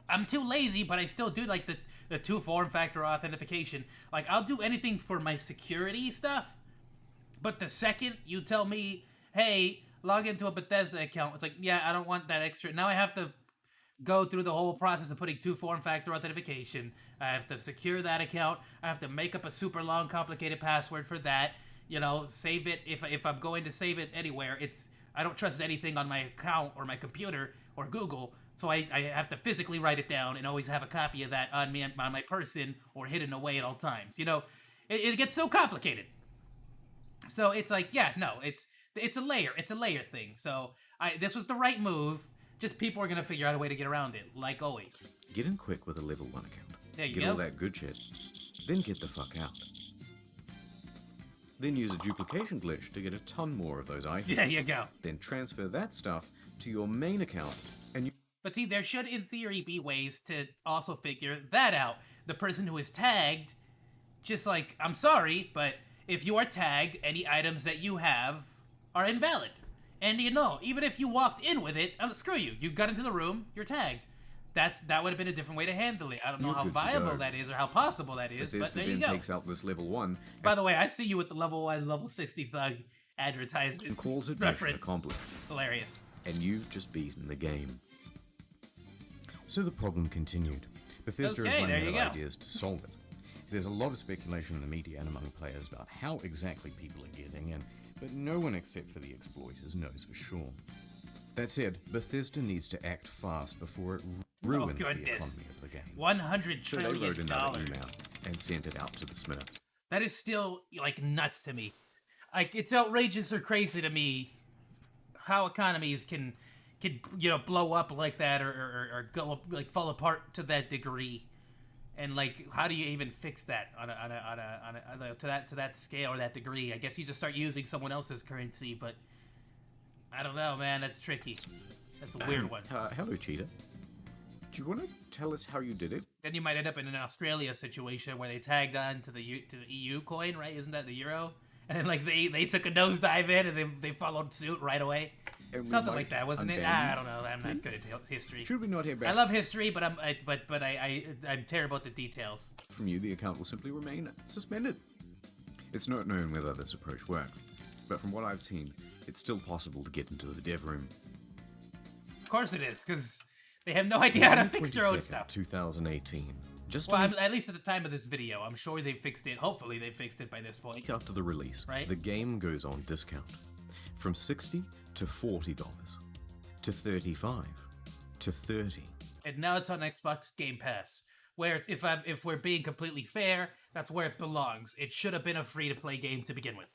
[SPEAKER 1] I'm too lazy, but I still do like the two form factor authentication. Like, I'll do anything for my security stuff, but the second you tell me, hey, log into a Bethesda account, it's like, yeah, I don't want that extra. Now I have to go through the whole process of putting two form factor authentication. I have to secure that account. I have to make up a super long, complicated password for that. Save it. If I'm going to save it anywhere, I don't trust anything on my account or my computer or Google, so I have to physically write it down and always have a copy of that on me, on my person, or hidden away at all times. It gets so complicated. So it's like, yeah, no, it's a layer thing. So this was the right move. Just people are gonna figure out a way to get around it, like always.
[SPEAKER 3] Get in quick with a level 1 account.
[SPEAKER 1] There you
[SPEAKER 3] get
[SPEAKER 1] go.
[SPEAKER 3] all that good shit. Then get the fuck out. Then use a duplication glitch to get a ton more of those items.
[SPEAKER 1] There you go.
[SPEAKER 3] Then transfer that stuff to your main account, and you
[SPEAKER 1] But see, there should, in theory, be ways to also figure that out. The person who is tagged, just like, I'm sorry, but if you are tagged, any items that you have are invalid. And even if you walked in with it, screw you. You got into the room, you're tagged. That would have been a different way to handle it. I don't know
[SPEAKER 3] You're
[SPEAKER 1] how
[SPEAKER 3] good to
[SPEAKER 1] viable
[SPEAKER 3] go.
[SPEAKER 1] that is or how possible that is, but
[SPEAKER 3] Bethesda
[SPEAKER 1] there you
[SPEAKER 3] then
[SPEAKER 1] go.
[SPEAKER 3] takes out this level 1
[SPEAKER 1] By the way, I see you with the level 1, level 60 thug advertisement
[SPEAKER 3] and calls it mission
[SPEAKER 1] reference.
[SPEAKER 3] accomplished.
[SPEAKER 1] Hilarious.
[SPEAKER 3] And you've just beaten the game. So the problem continued. Bethesda
[SPEAKER 1] Okay,
[SPEAKER 3] is running
[SPEAKER 1] there
[SPEAKER 3] out
[SPEAKER 1] you
[SPEAKER 3] of
[SPEAKER 1] go.
[SPEAKER 3] ideas to solve it. There's a lot of speculation in the media and among players about how exactly people are getting in, but no one except for the exploiters knows for sure. That said, Bethesda needs to act fast before it ruins the
[SPEAKER 1] goodness.
[SPEAKER 3] economy of the game.
[SPEAKER 1] $100
[SPEAKER 3] So they wrote
[SPEAKER 1] trillion.
[SPEAKER 3] another email and sent it out to the Smurfs.
[SPEAKER 1] That is still, like, nuts to me. Like, it's outrageous or crazy to me how economies can blow up like that or go up, like, fall apart to that degree. And, like, how do you even fix that on a to that scale or that degree? I guess you just start using someone else's currency, but I don't know, man. That's tricky. That's a weird one.
[SPEAKER 3] Hello, Cheetah. Do you want to tell us how you did it?
[SPEAKER 1] Then you might end up in an Australia situation where they tagged on to the EU coin, right? Isn't that the euro? And then, like, they took a nosedive in and they followed suit right away.
[SPEAKER 3] And we
[SPEAKER 1] Something
[SPEAKER 3] might
[SPEAKER 1] like that, wasn't it?
[SPEAKER 3] unban
[SPEAKER 1] I
[SPEAKER 3] you,
[SPEAKER 1] don't know. I'm not
[SPEAKER 3] please?
[SPEAKER 1] good at history.
[SPEAKER 3] Should we not hear
[SPEAKER 1] I
[SPEAKER 3] back
[SPEAKER 1] love history, but I'm terrible at the details.
[SPEAKER 3] from you? The account will simply remain suspended. It's not known whether this approach worked, but from what I've seen, it's still possible to get into the dev room.
[SPEAKER 1] Of course it is, because they have no idea how to fix their own
[SPEAKER 3] 22nd,
[SPEAKER 1] stuff.
[SPEAKER 3] 2018. Just
[SPEAKER 1] Well,
[SPEAKER 3] a week
[SPEAKER 1] at least at the time of this video, I'm sure they fixed it. Hopefully they fixed it by this point.
[SPEAKER 3] after the release,
[SPEAKER 1] Right.
[SPEAKER 3] the game goes on discount. From $60 to $40 to $35 to $30.
[SPEAKER 1] And now it's on Xbox Game Pass where if we're being completely fair, that's where it belongs. It should have been a free-to-play game to begin with.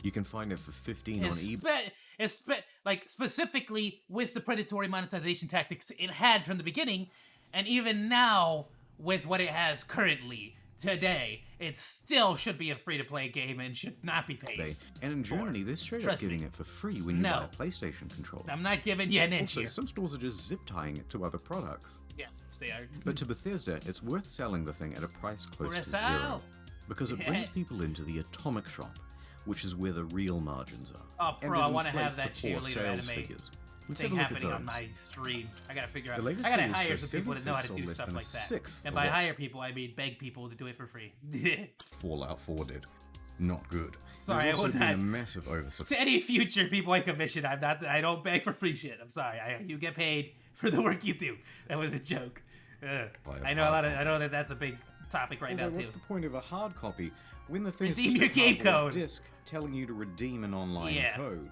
[SPEAKER 3] You can find it for 15 on eBay.
[SPEAKER 1] Like specifically with the predatory monetization tactics it had from the beginning, and even now with what it has currently today, it still should be a free-to-play game and should not be paid.
[SPEAKER 3] And in Germany, they're straight up
[SPEAKER 1] Trust
[SPEAKER 3] giving
[SPEAKER 1] me.
[SPEAKER 3] it for free when you buy a PlayStation controller.
[SPEAKER 1] I'm not giving you an inch
[SPEAKER 3] Also,
[SPEAKER 1] here.
[SPEAKER 3] some stores are just zip tying it to other products.
[SPEAKER 1] Yeah, they are.
[SPEAKER 3] But to Bethesda, it's worth selling the thing at a price close to
[SPEAKER 1] Curacao.
[SPEAKER 3] zero. Because it brings people into the atomic shop, which is where the real margins are.
[SPEAKER 1] Oh,
[SPEAKER 3] And
[SPEAKER 1] bro,
[SPEAKER 3] it
[SPEAKER 1] I want to have
[SPEAKER 3] inflates
[SPEAKER 1] that
[SPEAKER 3] the poor
[SPEAKER 1] cheerleader
[SPEAKER 3] sales
[SPEAKER 1] anime
[SPEAKER 3] figures. Let's
[SPEAKER 1] thing
[SPEAKER 3] have a look at
[SPEAKER 1] happening on
[SPEAKER 3] those.
[SPEAKER 1] my stream. I gotta figure out.
[SPEAKER 3] The latest
[SPEAKER 1] I gotta
[SPEAKER 3] figures
[SPEAKER 1] hire
[SPEAKER 3] show
[SPEAKER 1] some people to know how to
[SPEAKER 3] 76
[SPEAKER 1] do
[SPEAKER 3] sold less
[SPEAKER 1] stuff
[SPEAKER 3] than a
[SPEAKER 1] like that.
[SPEAKER 3] sixth
[SPEAKER 1] And
[SPEAKER 3] of
[SPEAKER 1] by
[SPEAKER 3] what
[SPEAKER 1] hire people, I mean beg people to do it for free.
[SPEAKER 3] Fallout 4 did. Not good.
[SPEAKER 1] Sorry,
[SPEAKER 3] There's
[SPEAKER 1] I
[SPEAKER 3] also
[SPEAKER 1] would
[SPEAKER 3] been
[SPEAKER 1] not-
[SPEAKER 3] a massive oversupply.
[SPEAKER 1] To any future people I commission, I don't beg for free shit. I'm sorry. You get paid for the work you do. That was a joke. I know I know that that's a big topic right now
[SPEAKER 3] Although,
[SPEAKER 1] too.
[SPEAKER 3] what's the point of a hard copy when the thing is
[SPEAKER 1] Redeem
[SPEAKER 3] just
[SPEAKER 1] your
[SPEAKER 3] a
[SPEAKER 1] game
[SPEAKER 3] cardboard
[SPEAKER 1] code.
[SPEAKER 3] disc telling you to redeem an online
[SPEAKER 1] Yeah.
[SPEAKER 3] code?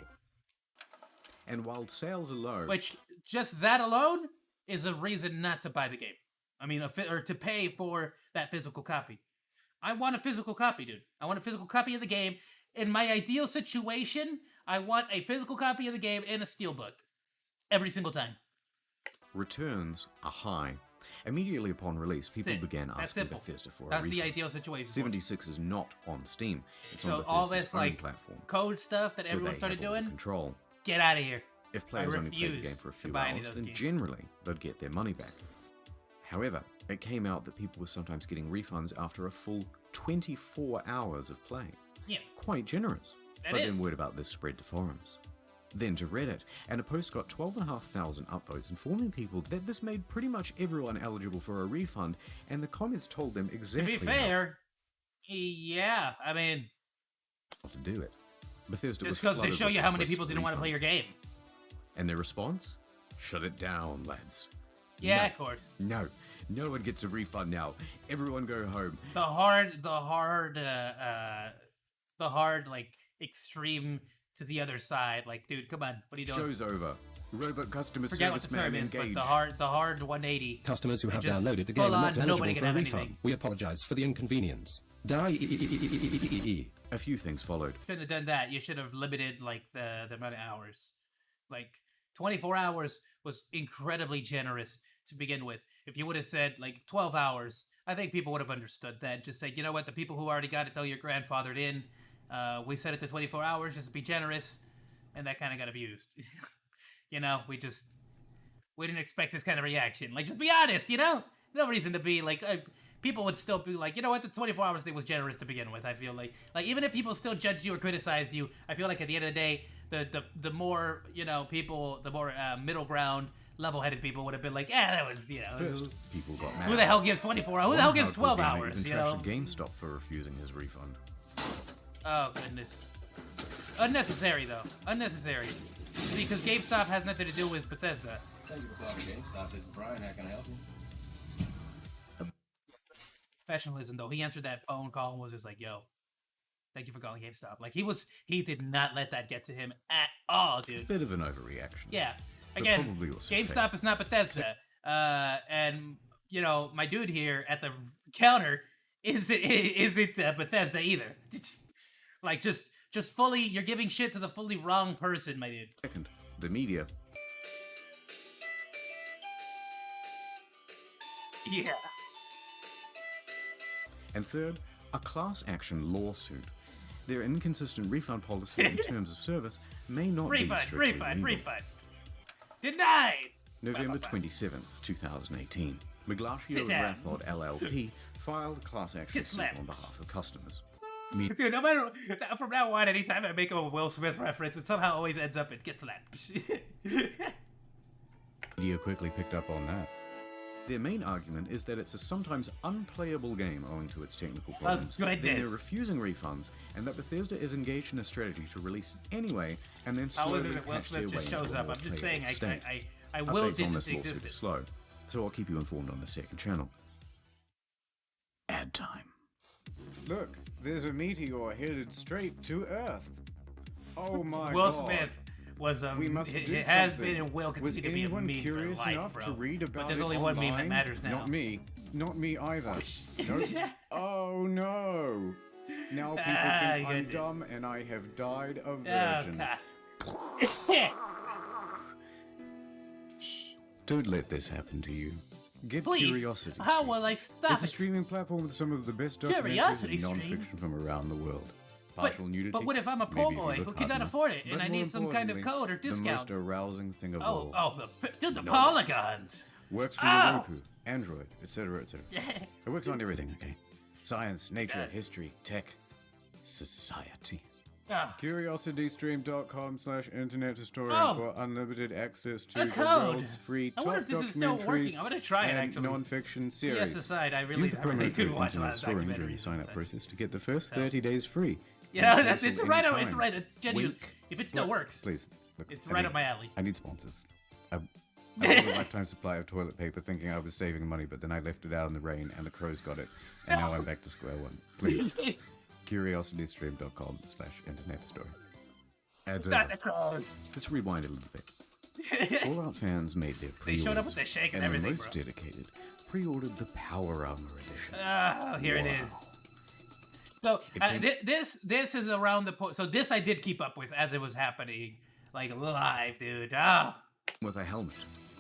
[SPEAKER 3] And while sales are low,
[SPEAKER 1] Which just that alone is a reason not to buy the game. I mean, or to pay for that physical copy. I want a physical copy, dude. I want a physical copy of the game. In my ideal situation, I want a physical copy of the game and a steelbook every single time.
[SPEAKER 3] returns are high. Immediately upon release, people
[SPEAKER 1] That's it.
[SPEAKER 3] began
[SPEAKER 1] That's
[SPEAKER 3] asking
[SPEAKER 1] simple.
[SPEAKER 3] Bethesda for a
[SPEAKER 1] That's the
[SPEAKER 3] refund.
[SPEAKER 1] ideal situation. for it.
[SPEAKER 3] 76 is not on Steam. It's on
[SPEAKER 1] So
[SPEAKER 3] Bethesda's
[SPEAKER 1] all this
[SPEAKER 3] own
[SPEAKER 1] like
[SPEAKER 3] platform.
[SPEAKER 1] code stuff that
[SPEAKER 3] So
[SPEAKER 1] everyone
[SPEAKER 3] they
[SPEAKER 1] started
[SPEAKER 3] have all the
[SPEAKER 1] doing,
[SPEAKER 3] control.
[SPEAKER 1] get out of here.
[SPEAKER 3] If players only play the
[SPEAKER 1] refuse
[SPEAKER 3] game for a
[SPEAKER 1] to
[SPEAKER 3] few
[SPEAKER 1] buy any of
[SPEAKER 3] hours,
[SPEAKER 1] those
[SPEAKER 3] then
[SPEAKER 1] games.
[SPEAKER 3] generally they'd get their money back. However, it came out that people were sometimes getting refunds after a full 24 hours of play.
[SPEAKER 1] Yeah.
[SPEAKER 3] Quite generous.
[SPEAKER 1] That
[SPEAKER 3] But
[SPEAKER 1] is.
[SPEAKER 3] then word about this spread to forums. Then to Reddit, and a post got 12,500 upvotes informing people that this made pretty much everyone eligible for a refund, and the comments told them
[SPEAKER 1] To
[SPEAKER 3] exactly
[SPEAKER 1] be fair, yeah, I mean,
[SPEAKER 3] how to do it. Bethesda
[SPEAKER 1] just
[SPEAKER 3] was
[SPEAKER 1] goes to
[SPEAKER 3] flooded
[SPEAKER 1] show
[SPEAKER 3] with
[SPEAKER 1] you how many
[SPEAKER 3] requests
[SPEAKER 1] people
[SPEAKER 3] for
[SPEAKER 1] didn't want to play your
[SPEAKER 3] refunds.
[SPEAKER 1] game.
[SPEAKER 3] And their response? Shut it down, lads.
[SPEAKER 1] Yeah,
[SPEAKER 3] No.
[SPEAKER 1] of course.
[SPEAKER 3] No, no one gets a refund now. Everyone go home.
[SPEAKER 1] The hard, like, extreme to the other side. Like, dude, come on, what are you doing?
[SPEAKER 3] Show's over. Robot customer
[SPEAKER 1] Forget what the term
[SPEAKER 3] serviceman
[SPEAKER 1] is, but
[SPEAKER 3] engaged.
[SPEAKER 1] the hard 180.
[SPEAKER 10] Customers who have
[SPEAKER 1] Just
[SPEAKER 10] downloaded the game
[SPEAKER 1] full
[SPEAKER 10] are
[SPEAKER 1] on,
[SPEAKER 10] not eligible
[SPEAKER 1] nobody
[SPEAKER 10] for
[SPEAKER 1] can
[SPEAKER 10] a
[SPEAKER 1] have
[SPEAKER 10] refund.
[SPEAKER 1] anything.
[SPEAKER 10] We apologize for the inconvenience.
[SPEAKER 3] A few things followed.
[SPEAKER 1] Shouldn't have done that. You should have limited, like, the amount of hours. Like, 24 hours was incredibly generous to begin with. If you would have said, like, 12 hours, I think people would have understood that. Just like, you know what, the people who already got it, though, you're grandfathered in. We set it to 24 hours just to be generous, and that kind of got abused. You know, we didn't expect this kind of reaction. Like, just be honest, you know? No reason to be, like, people would still be like, you know what, the 24 hours thing was generous to begin with, I feel like. Like, even if people still judged you or criticized you, I feel like at the end of the day, the more, you know, people, the more middle ground, level-headed people would have been like, that was, you know,
[SPEAKER 3] First, people got mad.
[SPEAKER 1] who the hell gives 24 hours? Who the hell gives 12 hours,
[SPEAKER 3] Even
[SPEAKER 1] you know?
[SPEAKER 3] trashed GameStop for refusing his refund.
[SPEAKER 1] Oh, goodness. Unnecessary, though. Unnecessary. See, because GameStop has nothing to do with Bethesda.
[SPEAKER 11] Thank you for calling GameStop. This is Brian. How can I help you?
[SPEAKER 1] Professionalism, though. He answered that phone call and was just like, yo, thank you for calling GameStop. Like, he did not let that get to him at all, dude.
[SPEAKER 3] Bit of an overreaction.
[SPEAKER 1] Yeah.
[SPEAKER 3] But
[SPEAKER 1] Again,
[SPEAKER 3] probably also
[SPEAKER 1] GameStop
[SPEAKER 3] fair.
[SPEAKER 1] is not Bethesda. And, you know, my dude here at the counter isn't Bethesda either. Like, just fully, you're giving shit to the fully wrong person, my dude.
[SPEAKER 3] Second, the media.
[SPEAKER 1] Yeah.
[SPEAKER 3] And third, a class action lawsuit. Their inconsistent refund policy in terms of service may not be strictly legal.
[SPEAKER 1] Refund. Denied!
[SPEAKER 3] November 27th, 2018. Miglaccio
[SPEAKER 1] Sit down.
[SPEAKER 3] Rathod LLP filed a class action
[SPEAKER 1] Get
[SPEAKER 3] suit
[SPEAKER 1] slapped.
[SPEAKER 3] on behalf of customers.
[SPEAKER 1] Dude, no matter, from now on, anytime I make a Will Smith reference, it somehow always ends up in Get Slapped.
[SPEAKER 3] Media quickly picked up on that. Their main argument is that it's a sometimes unplayable game owing to its technical problems. Then
[SPEAKER 1] goodness.
[SPEAKER 3] they're refusing refunds, and that Bethesda is engaged in a strategy to release it anyway, and then
[SPEAKER 1] How
[SPEAKER 3] slowly
[SPEAKER 1] is it that Will
[SPEAKER 3] patch their
[SPEAKER 1] Smith
[SPEAKER 3] way
[SPEAKER 1] just
[SPEAKER 3] into
[SPEAKER 1] shows
[SPEAKER 3] a
[SPEAKER 1] up?
[SPEAKER 3] more
[SPEAKER 1] I'm just saying,
[SPEAKER 3] playable state.
[SPEAKER 1] I will
[SPEAKER 3] Updates on
[SPEAKER 1] didn't
[SPEAKER 3] this lawsuit are
[SPEAKER 1] exist.
[SPEAKER 3] slow, so I'll keep you informed on the second channel. Ad time.
[SPEAKER 12] Look, there's a meteor headed straight to Earth. Oh my
[SPEAKER 1] Will
[SPEAKER 12] god.
[SPEAKER 1] Smith was
[SPEAKER 12] We must do
[SPEAKER 1] it has
[SPEAKER 12] something.
[SPEAKER 1] been and will
[SPEAKER 12] Was
[SPEAKER 1] continue to be a
[SPEAKER 12] anyone
[SPEAKER 1] meme
[SPEAKER 12] curious
[SPEAKER 1] for life,
[SPEAKER 12] enough
[SPEAKER 1] bro.
[SPEAKER 12] to read about
[SPEAKER 1] But there's
[SPEAKER 12] it
[SPEAKER 1] only one meme that
[SPEAKER 12] online?
[SPEAKER 1] matters now.
[SPEAKER 12] Not me. Not me either. Nope. Oh no! Now people think I'm
[SPEAKER 1] goodness.
[SPEAKER 12] dumb and I have died a
[SPEAKER 1] Oh,
[SPEAKER 12] virgin.
[SPEAKER 1] God.
[SPEAKER 3] Don't let this happen to you. Get
[SPEAKER 1] Please.
[SPEAKER 3] Curiosity.
[SPEAKER 1] How will I stop
[SPEAKER 3] It's a
[SPEAKER 1] it?
[SPEAKER 3] streaming platform with some of the best documentaries
[SPEAKER 1] Curiosity
[SPEAKER 3] and
[SPEAKER 1] stream?
[SPEAKER 3] non-fiction from around the world. Partial nudity.
[SPEAKER 1] But what if I'm a
[SPEAKER 3] maybe
[SPEAKER 1] poor
[SPEAKER 3] if you
[SPEAKER 1] boy
[SPEAKER 3] look
[SPEAKER 1] who
[SPEAKER 3] hard
[SPEAKER 1] cannot
[SPEAKER 3] enough.
[SPEAKER 1] afford it, and
[SPEAKER 3] But
[SPEAKER 1] I
[SPEAKER 3] more
[SPEAKER 1] need some kind of
[SPEAKER 3] importantly,
[SPEAKER 1] code or
[SPEAKER 3] the
[SPEAKER 1] discount?
[SPEAKER 3] most arousing thing of all.
[SPEAKER 1] The
[SPEAKER 3] No.
[SPEAKER 1] polygons.
[SPEAKER 3] Works for
[SPEAKER 1] Ow!
[SPEAKER 3] the Roku, Android, etc., etc. It works on everything, okay? Science, nature,
[SPEAKER 1] Yes.
[SPEAKER 3] history, tech, society.
[SPEAKER 1] Ah,
[SPEAKER 12] CuriosityStream.com/internet historian
[SPEAKER 1] Oh.
[SPEAKER 12] for unlimited access to
[SPEAKER 1] A
[SPEAKER 12] the
[SPEAKER 1] code.
[SPEAKER 12] world's free
[SPEAKER 1] I
[SPEAKER 12] top
[SPEAKER 1] wonder if this is still working.
[SPEAKER 12] documentaries
[SPEAKER 1] I'm gonna try it,
[SPEAKER 12] and
[SPEAKER 1] actually.
[SPEAKER 12] non-fiction series.
[SPEAKER 1] yes, aside, I
[SPEAKER 3] Use
[SPEAKER 1] really
[SPEAKER 3] the
[SPEAKER 1] do
[SPEAKER 3] promo code
[SPEAKER 1] watch a lot
[SPEAKER 3] Internet
[SPEAKER 1] of
[SPEAKER 3] Storing during the
[SPEAKER 1] documentaries.
[SPEAKER 3] sign-up process to get the first 30 days free.
[SPEAKER 1] Yeah,
[SPEAKER 3] And
[SPEAKER 1] that's
[SPEAKER 3] cancel
[SPEAKER 1] it's right.
[SPEAKER 3] anytime.
[SPEAKER 1] It's right. It's genuine.
[SPEAKER 3] Wink.
[SPEAKER 1] If it still
[SPEAKER 3] Look,
[SPEAKER 1] works,
[SPEAKER 3] Please. Look,
[SPEAKER 1] it's
[SPEAKER 3] I
[SPEAKER 1] right
[SPEAKER 3] need-
[SPEAKER 1] up my alley.
[SPEAKER 3] I need sponsors. I bought a lifetime supply of toilet paper thinking I was saving money, but then I left it out in the rain and the crows got it. And now I'm back to square one. Please. CuriosityStream.com/internet story. Ads
[SPEAKER 1] Not
[SPEAKER 3] over.
[SPEAKER 1] the crows.
[SPEAKER 3] Let's rewind a little bit. Fallout fans made their
[SPEAKER 1] They
[SPEAKER 3] pre-orders.
[SPEAKER 1] showed up with their shake and
[SPEAKER 3] and the
[SPEAKER 1] everything,
[SPEAKER 3] most
[SPEAKER 1] bro.
[SPEAKER 3] dedicated pre-ordered the Power Armor Edition.
[SPEAKER 1] Oh, here it is.
[SPEAKER 3] Wow.
[SPEAKER 1] So
[SPEAKER 3] It came-
[SPEAKER 1] this is around the point. So this I did keep up with as it was happening, like live, dude. Ah,
[SPEAKER 3] With a helmet,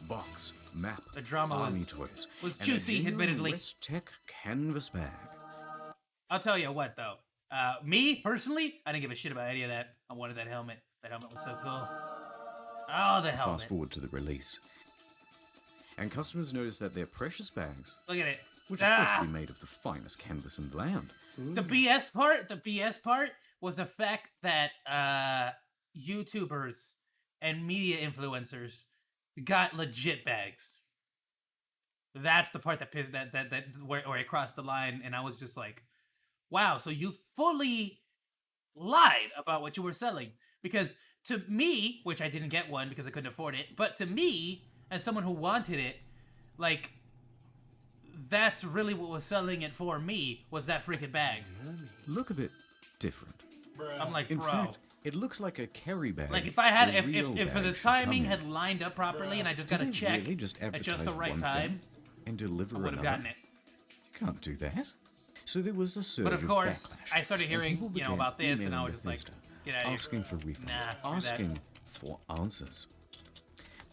[SPEAKER 3] box, map,
[SPEAKER 1] The drama
[SPEAKER 3] army
[SPEAKER 1] was-
[SPEAKER 3] toys,
[SPEAKER 1] was
[SPEAKER 3] and
[SPEAKER 1] juicy,
[SPEAKER 3] a genuine
[SPEAKER 1] admittedly.
[SPEAKER 3] West Tech canvas bag.
[SPEAKER 1] I'll tell you what though. Me personally, I didn't give a shit about any of that. I wanted that helmet. That helmet was so cool. Oh, the helmet.
[SPEAKER 3] Fast forward to the release. And customers noticed that their precious bags,
[SPEAKER 1] Look at it.
[SPEAKER 3] which are supposed to be made of the finest canvas in the land,
[SPEAKER 1] The BS part was the fact that YouTubers and media influencers got legit bags. That's the part that pissed that where it crossed the line, and I was just like, wow, so you fully lied about what you were selling. Because to me, which I didn't get one because I couldn't afford it, but to me, as someone who wanted it, like, that's really what was selling it for me, was that freaking bag.
[SPEAKER 3] look a bit different.
[SPEAKER 1] I'm like,
[SPEAKER 3] In
[SPEAKER 1] bro.
[SPEAKER 3] fact, it looks like a carry bag.
[SPEAKER 1] Like, if I had,
[SPEAKER 3] a
[SPEAKER 1] if
[SPEAKER 3] real
[SPEAKER 1] the
[SPEAKER 3] bag should
[SPEAKER 1] timing
[SPEAKER 3] come in.
[SPEAKER 1] had lined up properly and I just
[SPEAKER 3] Did
[SPEAKER 1] got a
[SPEAKER 3] they
[SPEAKER 1] check
[SPEAKER 3] really just
[SPEAKER 1] at just the
[SPEAKER 3] advertise
[SPEAKER 1] right
[SPEAKER 3] one
[SPEAKER 1] time,
[SPEAKER 3] thing and deliver
[SPEAKER 1] I would have
[SPEAKER 3] another?
[SPEAKER 1] gotten it.
[SPEAKER 3] You can't do that. So there was a surge
[SPEAKER 1] But of course,
[SPEAKER 3] backlash,
[SPEAKER 1] I started
[SPEAKER 3] and
[SPEAKER 1] hearing,
[SPEAKER 3] people
[SPEAKER 1] you know,
[SPEAKER 3] began
[SPEAKER 1] about this, and I
[SPEAKER 3] emailing
[SPEAKER 1] was just like,
[SPEAKER 3] Bethesda,
[SPEAKER 1] get out of here.
[SPEAKER 3] asking for refunds,
[SPEAKER 1] Nah, screw that.
[SPEAKER 3] asking for answers.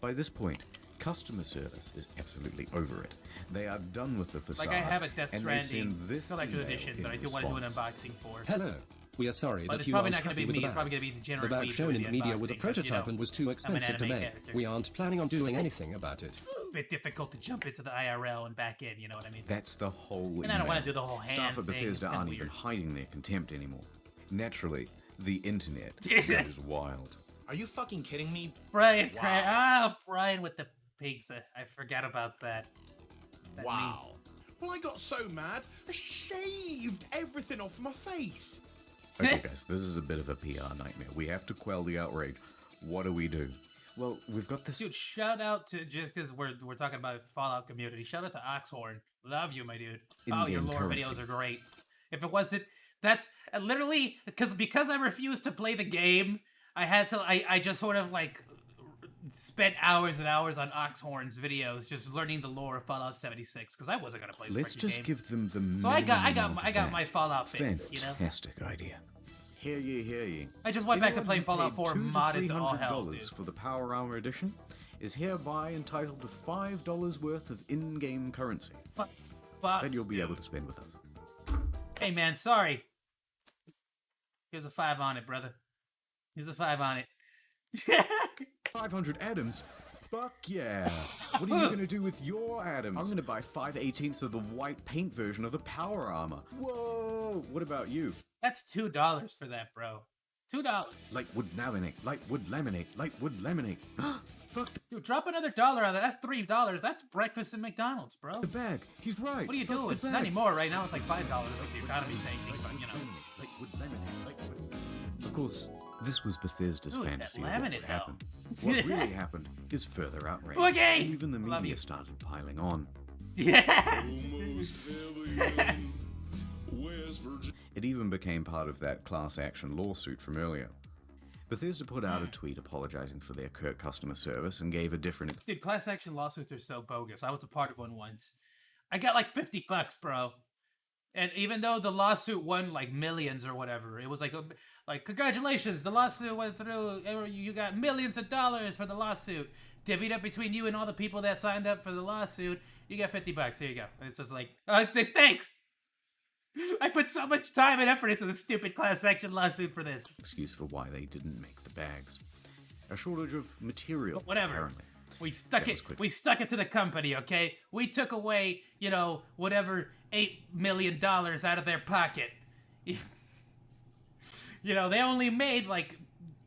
[SPEAKER 3] By this point, customer service is absolutely over it. They are done with the facade.
[SPEAKER 1] Like, I have a Death
[SPEAKER 3] and they
[SPEAKER 1] Stranding
[SPEAKER 3] send this
[SPEAKER 1] collector's
[SPEAKER 3] email
[SPEAKER 1] edition
[SPEAKER 3] in
[SPEAKER 1] that I do want to do an
[SPEAKER 3] response.
[SPEAKER 1] unboxing for.
[SPEAKER 10] Hello. We are sorry
[SPEAKER 1] But
[SPEAKER 10] that
[SPEAKER 1] it's
[SPEAKER 10] you
[SPEAKER 1] probably
[SPEAKER 10] aren't
[SPEAKER 1] not going to
[SPEAKER 10] happy
[SPEAKER 1] be
[SPEAKER 10] with
[SPEAKER 1] me.
[SPEAKER 10] the
[SPEAKER 1] It's probably
[SPEAKER 10] bag.
[SPEAKER 1] going to be the
[SPEAKER 10] The
[SPEAKER 1] general
[SPEAKER 10] bag
[SPEAKER 1] weeb
[SPEAKER 10] shown
[SPEAKER 1] doing
[SPEAKER 10] in the media was a
[SPEAKER 1] unboxing, 'cause, you
[SPEAKER 10] prototype
[SPEAKER 1] know,
[SPEAKER 10] and was too
[SPEAKER 1] I'm an
[SPEAKER 10] expensive to
[SPEAKER 1] anime
[SPEAKER 10] make.
[SPEAKER 1] character.
[SPEAKER 10] We aren't planning on doing anything about it.
[SPEAKER 1] A bit difficult to jump into the IRL and back in, you know what I mean?
[SPEAKER 3] That's the whole
[SPEAKER 1] And I don't want
[SPEAKER 3] email.
[SPEAKER 1] to do the whole hand
[SPEAKER 3] Staff at
[SPEAKER 1] thing, it's
[SPEAKER 3] Bethesda
[SPEAKER 1] kinda
[SPEAKER 3] aren't
[SPEAKER 1] weird.
[SPEAKER 3] even hiding their contempt anymore. Naturally, the internet
[SPEAKER 1] Yeah.
[SPEAKER 3] goes wild.
[SPEAKER 6] Are you fucking kidding me?
[SPEAKER 1] Brian,
[SPEAKER 6] Wow.
[SPEAKER 1] Brian with the pizza. I forgot about that. That
[SPEAKER 6] Wow. Well, I got so mad, I shaved everything off my face.
[SPEAKER 3] Okay, guys, this is a bit of a PR nightmare. We have to quell the outrage. What do we do? Well, we've got this.
[SPEAKER 1] Dude, shout out to, just because we're talking about Fallout community, shout out to Oxhorn. Love you, my dude. Oh, your
[SPEAKER 3] In-game
[SPEAKER 1] lore
[SPEAKER 3] currency.
[SPEAKER 1] videos are great. If it wasn't, that's literally because I refused to play the game. I had to. I just sort of like spent hours and hours on Oxhorn's videos, just learning the lore of Fallout 76 because I wasn't gonna play the
[SPEAKER 3] Let's
[SPEAKER 1] freaking
[SPEAKER 3] just
[SPEAKER 1] game.
[SPEAKER 3] give them the.
[SPEAKER 1] So I got
[SPEAKER 3] minimum amount of
[SPEAKER 1] my
[SPEAKER 3] that.
[SPEAKER 1] Fallout fix, you know.
[SPEAKER 3] Fantastic idea. Hear ye, hear ye.
[SPEAKER 1] I just went back to
[SPEAKER 3] Anyone
[SPEAKER 1] playing
[SPEAKER 3] who
[SPEAKER 1] Fallout
[SPEAKER 3] paid
[SPEAKER 1] 4
[SPEAKER 3] $200
[SPEAKER 1] modded
[SPEAKER 3] to
[SPEAKER 1] to all hell,
[SPEAKER 3] $300
[SPEAKER 1] dude.
[SPEAKER 3] for the Power Armor Edition is hereby entitled to $5 worth of in-game currency
[SPEAKER 1] Fuck,
[SPEAKER 3] that you'll be
[SPEAKER 1] dude.
[SPEAKER 3] able to spend with us.
[SPEAKER 1] Hey man, sorry. Here's a 5 on it, brother. Here's a 5 on it.
[SPEAKER 3] 500 atoms? Fuck yeah! What are you gonna do with your atoms? I'm gonna buy 5/18ths of the white paint version of the Power Armor. Whoa! What about you?
[SPEAKER 1] That's $2 for that, bro. $2.
[SPEAKER 3] Lightwood laminate, lightwood laminate, lightwood laminate. Fuck
[SPEAKER 1] Dude, drop another dollar on that. That's $3. That's breakfast at McDonald's, bro.
[SPEAKER 3] the bag. He's right.
[SPEAKER 1] What are you
[SPEAKER 3] Fuck
[SPEAKER 1] doing?
[SPEAKER 3] the bag.
[SPEAKER 1] Not anymore. Right now it's like $5 with the economy tanking, but you know.
[SPEAKER 3] Lightwood laminate, lightwood. Of course, this was Bethesda's
[SPEAKER 1] Ooh, that
[SPEAKER 3] fantasy of what
[SPEAKER 1] laminate,
[SPEAKER 3] would
[SPEAKER 1] though.
[SPEAKER 3] happen. What really happened is further outrage.
[SPEAKER 1] Boogie!
[SPEAKER 3] Even the
[SPEAKER 1] Love
[SPEAKER 3] media
[SPEAKER 1] you.
[SPEAKER 3] started piling on.
[SPEAKER 1] Yeah.
[SPEAKER 3] It even became part of that class action lawsuit from earlier. Bethesda put out a tweet apologizing for their curt customer service and gave a different.
[SPEAKER 1] Dude, class action lawsuits are so bogus. I was a part of one once. I got like $50, bro. And even though the lawsuit won like millions or whatever, it was like congratulations, the lawsuit went through. You got millions of dollars for the lawsuit. Divvied up between you and all the people that signed up for the lawsuit. You got $50. Here you go. And it's just like, thanks. I put so much time and effort into the stupid class action lawsuit for this.
[SPEAKER 3] Excuse for why they didn't make the bags. A shortage of material,
[SPEAKER 1] But whatever.
[SPEAKER 3] apparently.
[SPEAKER 1] We stuck it to the company, okay? We took away, whatever $8 million out of their pocket. They only made like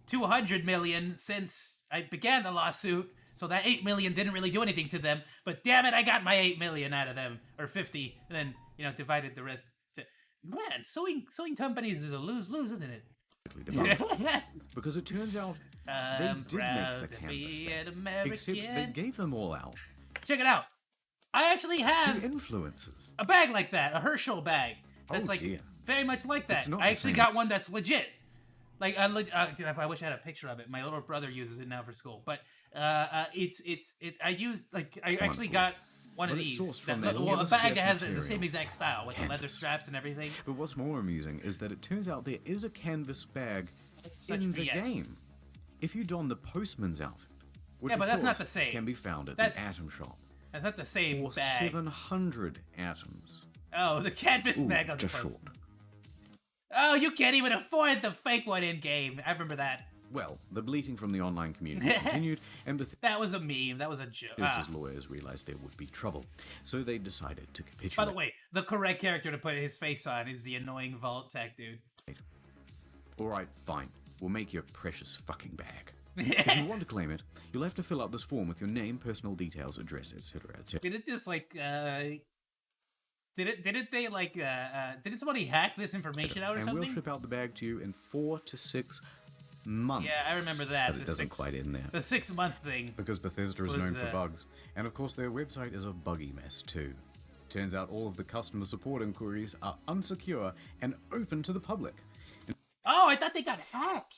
[SPEAKER 1] 200 million since I began the lawsuit, so that 8 million didn't really do anything to them. But damn it, I got my 8 million out of them, or 50, and then divided the rest. Man, suing companies is a lose-lose, isn't it?
[SPEAKER 3] Because it turns out they did make the canvas bag, except they gave them all out.
[SPEAKER 1] Check it out. I actually have
[SPEAKER 3] to influencers.
[SPEAKER 1] A bag like that, a Herschel bag. That's very much like that. I actually got one that's legit. Like, dude, I wish I had a picture of it. My little brother uses it now for school. But I actually got one of these. A bag that has the same exact style with the leather straps and everything.
[SPEAKER 3] But what's more amusing is that it turns out there is a canvas bag in the game. If you don the postman's outfit, which
[SPEAKER 1] but that's not the same.
[SPEAKER 3] Can be found at the Atom Shop.
[SPEAKER 1] That's not the same
[SPEAKER 3] for
[SPEAKER 1] bag.
[SPEAKER 3] 700 atoms.
[SPEAKER 1] Oh, the canvas bag on the postman.
[SPEAKER 3] Short.
[SPEAKER 1] Oh, you can't even afford the fake one in game. I remember that.
[SPEAKER 3] Well, the bleating from the online community continued, and
[SPEAKER 1] that was a meme. That was a joke.
[SPEAKER 3] Just as lawyers realized there would be trouble, so they decided to capitulate.
[SPEAKER 1] By the way, the correct character to put his face on is the annoying Vault Tech dude.
[SPEAKER 3] All right, fine. We'll make your precious fucking bag. If you want to claim it, you'll have to fill out this form with your name, personal details, address, etc., etc.
[SPEAKER 1] Did it just didn't somebody hack this information out or something?
[SPEAKER 3] And we'll ship out the bag to you in 4 to 6 months.
[SPEAKER 1] Yeah, I remember that.
[SPEAKER 3] But it doesn't quite end there.
[SPEAKER 1] The 6-month thing.
[SPEAKER 3] Because Bethesda is known for bugs. And of course their website is a buggy mess too. Turns out all of the customer support inquiries are unsecure and open to the public.
[SPEAKER 1] Oh, I thought they got hacked.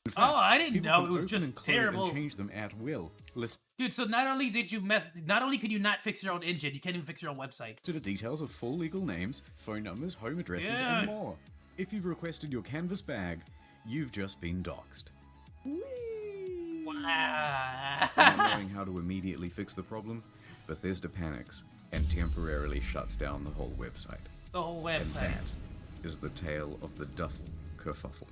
[SPEAKER 3] In fact,
[SPEAKER 1] I didn't know. It was just terrible.
[SPEAKER 3] And change them at will.
[SPEAKER 1] Dude, so not only could you not fix your own engine, you can't even fix your own website.
[SPEAKER 3] To the details of full legal names, phone numbers, home addresses, and more. If you've requested your canvas bag, you've just been doxxed.
[SPEAKER 1] Wow.
[SPEAKER 3] Not knowing how to immediately fix the problem, Bethesda panics and temporarily shuts down the whole website.
[SPEAKER 1] The whole website.
[SPEAKER 3] And that is the tale of the Duffel kerfuffle.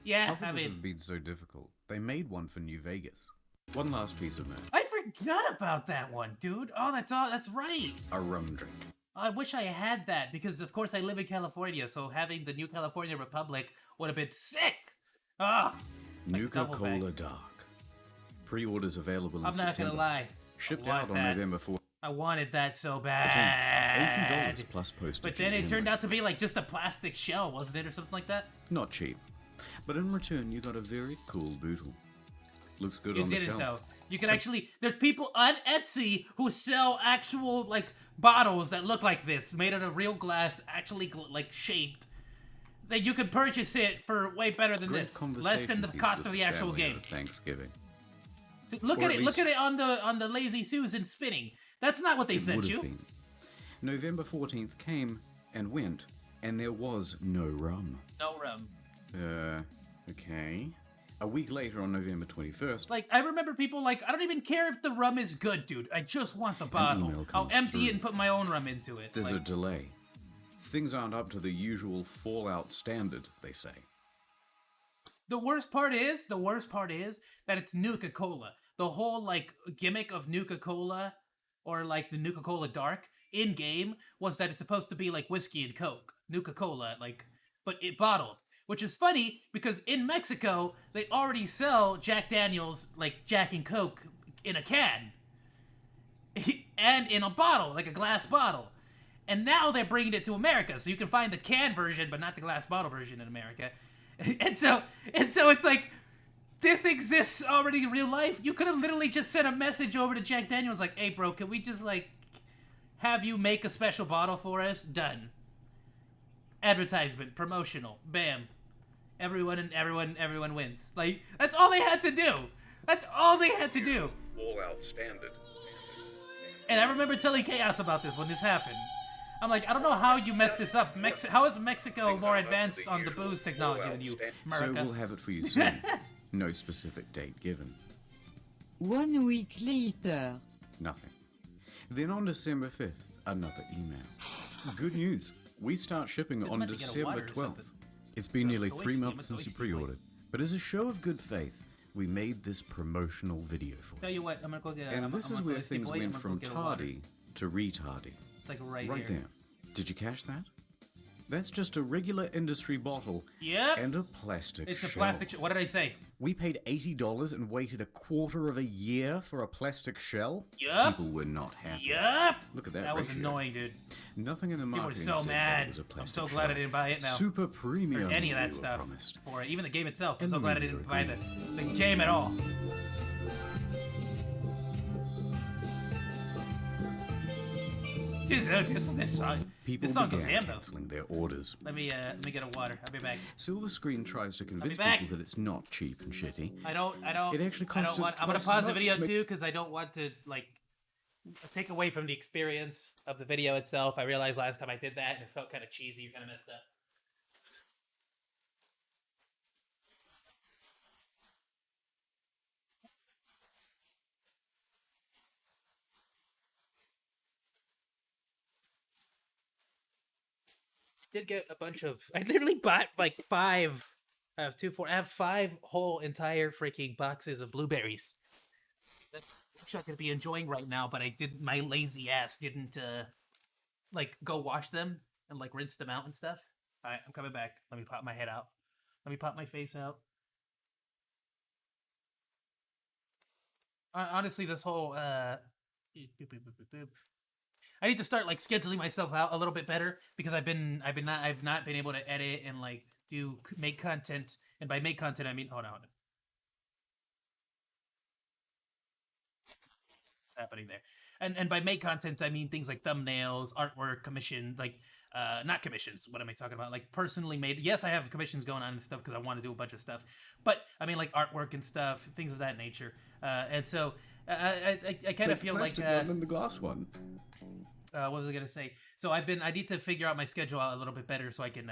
[SPEAKER 1] Yeah,
[SPEAKER 3] How could this have been so difficult? They made one for New Vegas. One last piece of news.
[SPEAKER 1] I forgot about that one, dude. Oh, that's right.
[SPEAKER 3] A rum drink.
[SPEAKER 1] I wish I had that, because of course I live in California, so having the New California Republic would have been sick. Ah,
[SPEAKER 3] Nuka-Cola Dark. Pre-orders available in
[SPEAKER 1] I'm not
[SPEAKER 3] September.
[SPEAKER 1] gonna lie.
[SPEAKER 3] Shipped out on November 4th.
[SPEAKER 1] I wanted that so bad.
[SPEAKER 3] $80 plus postage.
[SPEAKER 1] But then it turned out to be like just a plastic shell, wasn't it, or something like that?
[SPEAKER 3] Not cheap. But in return, you got a very cool bootle. Looks good on the shelf.
[SPEAKER 1] You didn't, though. You can actually... There's people on Etsy who sell actual, like, bottles that look like this, made out of real glass, actually, like, shaped. That you could purchase it for way better than this. Less than the cost of the actual game.
[SPEAKER 3] Thanksgiving.
[SPEAKER 1] Look at it. Look at it on the Lazy Susan spinning. That's not what they sent you.
[SPEAKER 3] Been. November 14th came and went, and there was no rum.
[SPEAKER 1] No rum.
[SPEAKER 3] Okay. A week later on November 21st...
[SPEAKER 1] Like, I remember people like, I don't even care if the rum is good, dude. I just want the bottle. I'll empty it and put my own rum into it.
[SPEAKER 3] There's a delay. Things aren't up to the usual Fallout standard, they say.
[SPEAKER 1] The worst part is that it's Nuka-Cola. The whole, like, gimmick of Nuka-Cola, or, like, the Nuka-Cola Dark, in-game, was that it's supposed to be like whiskey and Coke. Nuka-Cola, like, but it bottled. Which is funny, because in Mexico, they already sell Jack Daniels, like Jack and Coke, in a can. And in a bottle, like a glass bottle. And now they're bringing it to America, so you can find the can version, but not the glass bottle version in America. And so it's like, this exists already in real life. You could have literally just sent a message over to Jack Daniels like, hey bro, can we just like, have you make a special bottle for us? Done. Advertisement, promotional, bam. Everyone wins. Like, that's all they had to do. That's all they had to do.
[SPEAKER 3] Fallout standard.
[SPEAKER 1] And I remember telling Chaos about this when this happened. I'm like, I don't know how you messed this up. How is Mexico more advanced on the booze technology than you, America?
[SPEAKER 3] So we'll have it for you soon. No specific date given.
[SPEAKER 9] 1 week later.
[SPEAKER 3] Nothing. Then on December 5th, another email. Good news. We start shipping on
[SPEAKER 1] meant to get a water
[SPEAKER 3] December
[SPEAKER 1] or
[SPEAKER 3] 12th.
[SPEAKER 1] something.
[SPEAKER 3] It's been nearly
[SPEAKER 1] Go
[SPEAKER 3] 3
[SPEAKER 1] steam
[SPEAKER 3] months
[SPEAKER 1] it,
[SPEAKER 3] since
[SPEAKER 1] go
[SPEAKER 3] you
[SPEAKER 1] steam it.
[SPEAKER 3] pre-ordered. But as a show of good faith, we made this promotional video for
[SPEAKER 1] Tell you what, I'm gonna go get.
[SPEAKER 3] And
[SPEAKER 1] I'm
[SPEAKER 3] this is
[SPEAKER 1] gonna
[SPEAKER 3] where
[SPEAKER 1] go
[SPEAKER 3] things
[SPEAKER 1] away,
[SPEAKER 3] went
[SPEAKER 1] I'm gonna
[SPEAKER 3] from
[SPEAKER 1] go get a water.
[SPEAKER 3] tardy to retardy.
[SPEAKER 1] It's like right
[SPEAKER 3] Right
[SPEAKER 1] here.
[SPEAKER 3] there. Did you catch that? That's just a regular industry bottle
[SPEAKER 1] Yep.
[SPEAKER 3] and a plastic
[SPEAKER 1] It's a
[SPEAKER 3] shell.
[SPEAKER 1] plastic. What did I say?
[SPEAKER 3] We paid $80 and waited a quarter of a year for a plastic shell?
[SPEAKER 1] Yup.
[SPEAKER 3] People were not happy.
[SPEAKER 1] Yup.
[SPEAKER 3] Look at that
[SPEAKER 1] That was
[SPEAKER 3] ratio.
[SPEAKER 1] annoying, dude.
[SPEAKER 3] Nothing in the
[SPEAKER 1] People were
[SPEAKER 3] marketing
[SPEAKER 1] so
[SPEAKER 3] said that
[SPEAKER 1] mad.
[SPEAKER 3] it was a
[SPEAKER 1] I'm
[SPEAKER 3] plastic
[SPEAKER 1] so glad I
[SPEAKER 3] shell.
[SPEAKER 1] didn't buy it now.
[SPEAKER 3] Super premium.
[SPEAKER 1] Or any of
[SPEAKER 3] we
[SPEAKER 1] that
[SPEAKER 3] were
[SPEAKER 1] stuff
[SPEAKER 3] promised.
[SPEAKER 1] for it. Even the game itself. I'm
[SPEAKER 3] And
[SPEAKER 1] so
[SPEAKER 3] the
[SPEAKER 1] glad I
[SPEAKER 3] media
[SPEAKER 1] didn't buy
[SPEAKER 3] agreed.
[SPEAKER 1] the game at all. This song.
[SPEAKER 3] People
[SPEAKER 1] This song goes
[SPEAKER 3] began
[SPEAKER 1] ham though.
[SPEAKER 3] canceling their orders.
[SPEAKER 1] Let me get a water. I'll be back.
[SPEAKER 3] Silver Screen tries to convince
[SPEAKER 1] back.
[SPEAKER 3] people that it's not cheap and shitty.
[SPEAKER 1] I don't.
[SPEAKER 3] It actually
[SPEAKER 1] I
[SPEAKER 3] costs
[SPEAKER 1] don't want.
[SPEAKER 3] us
[SPEAKER 1] I'm gonna
[SPEAKER 3] twice
[SPEAKER 1] pause
[SPEAKER 3] as
[SPEAKER 1] the
[SPEAKER 3] much
[SPEAKER 1] video
[SPEAKER 3] to make-
[SPEAKER 1] too because I don't want to like take away from the experience of the video itself. I realized last time I did that and it felt kind of cheesy. You kind of messed up. Did get a bunch of. I literally bought like 5. I have 2, 4. I have 5 whole entire freaking boxes of blueberries. That I'm not gonna be enjoying right now, but I did. My lazy ass didn't like go wash them and like rinse them out and stuff. All right, I'm coming back. Let me pop my head out. Let me pop my face out. Honestly, this whole I need to start like scheduling myself out a little bit better because I've not been able to edit and like make content, and by make content I mean hold on. What's happening there? And by make content I mean things like thumbnails, artwork, commission, like not commissions. What am I talking about? Like personally made. Yes, I have commissions going on and stuff because I want to do a bunch of stuff. But I mean like artwork and stuff, things of that nature. And so I kind of feel like
[SPEAKER 3] one and the glass one.
[SPEAKER 1] what was I gonna say? So I need to figure out my schedule out a little bit better so I can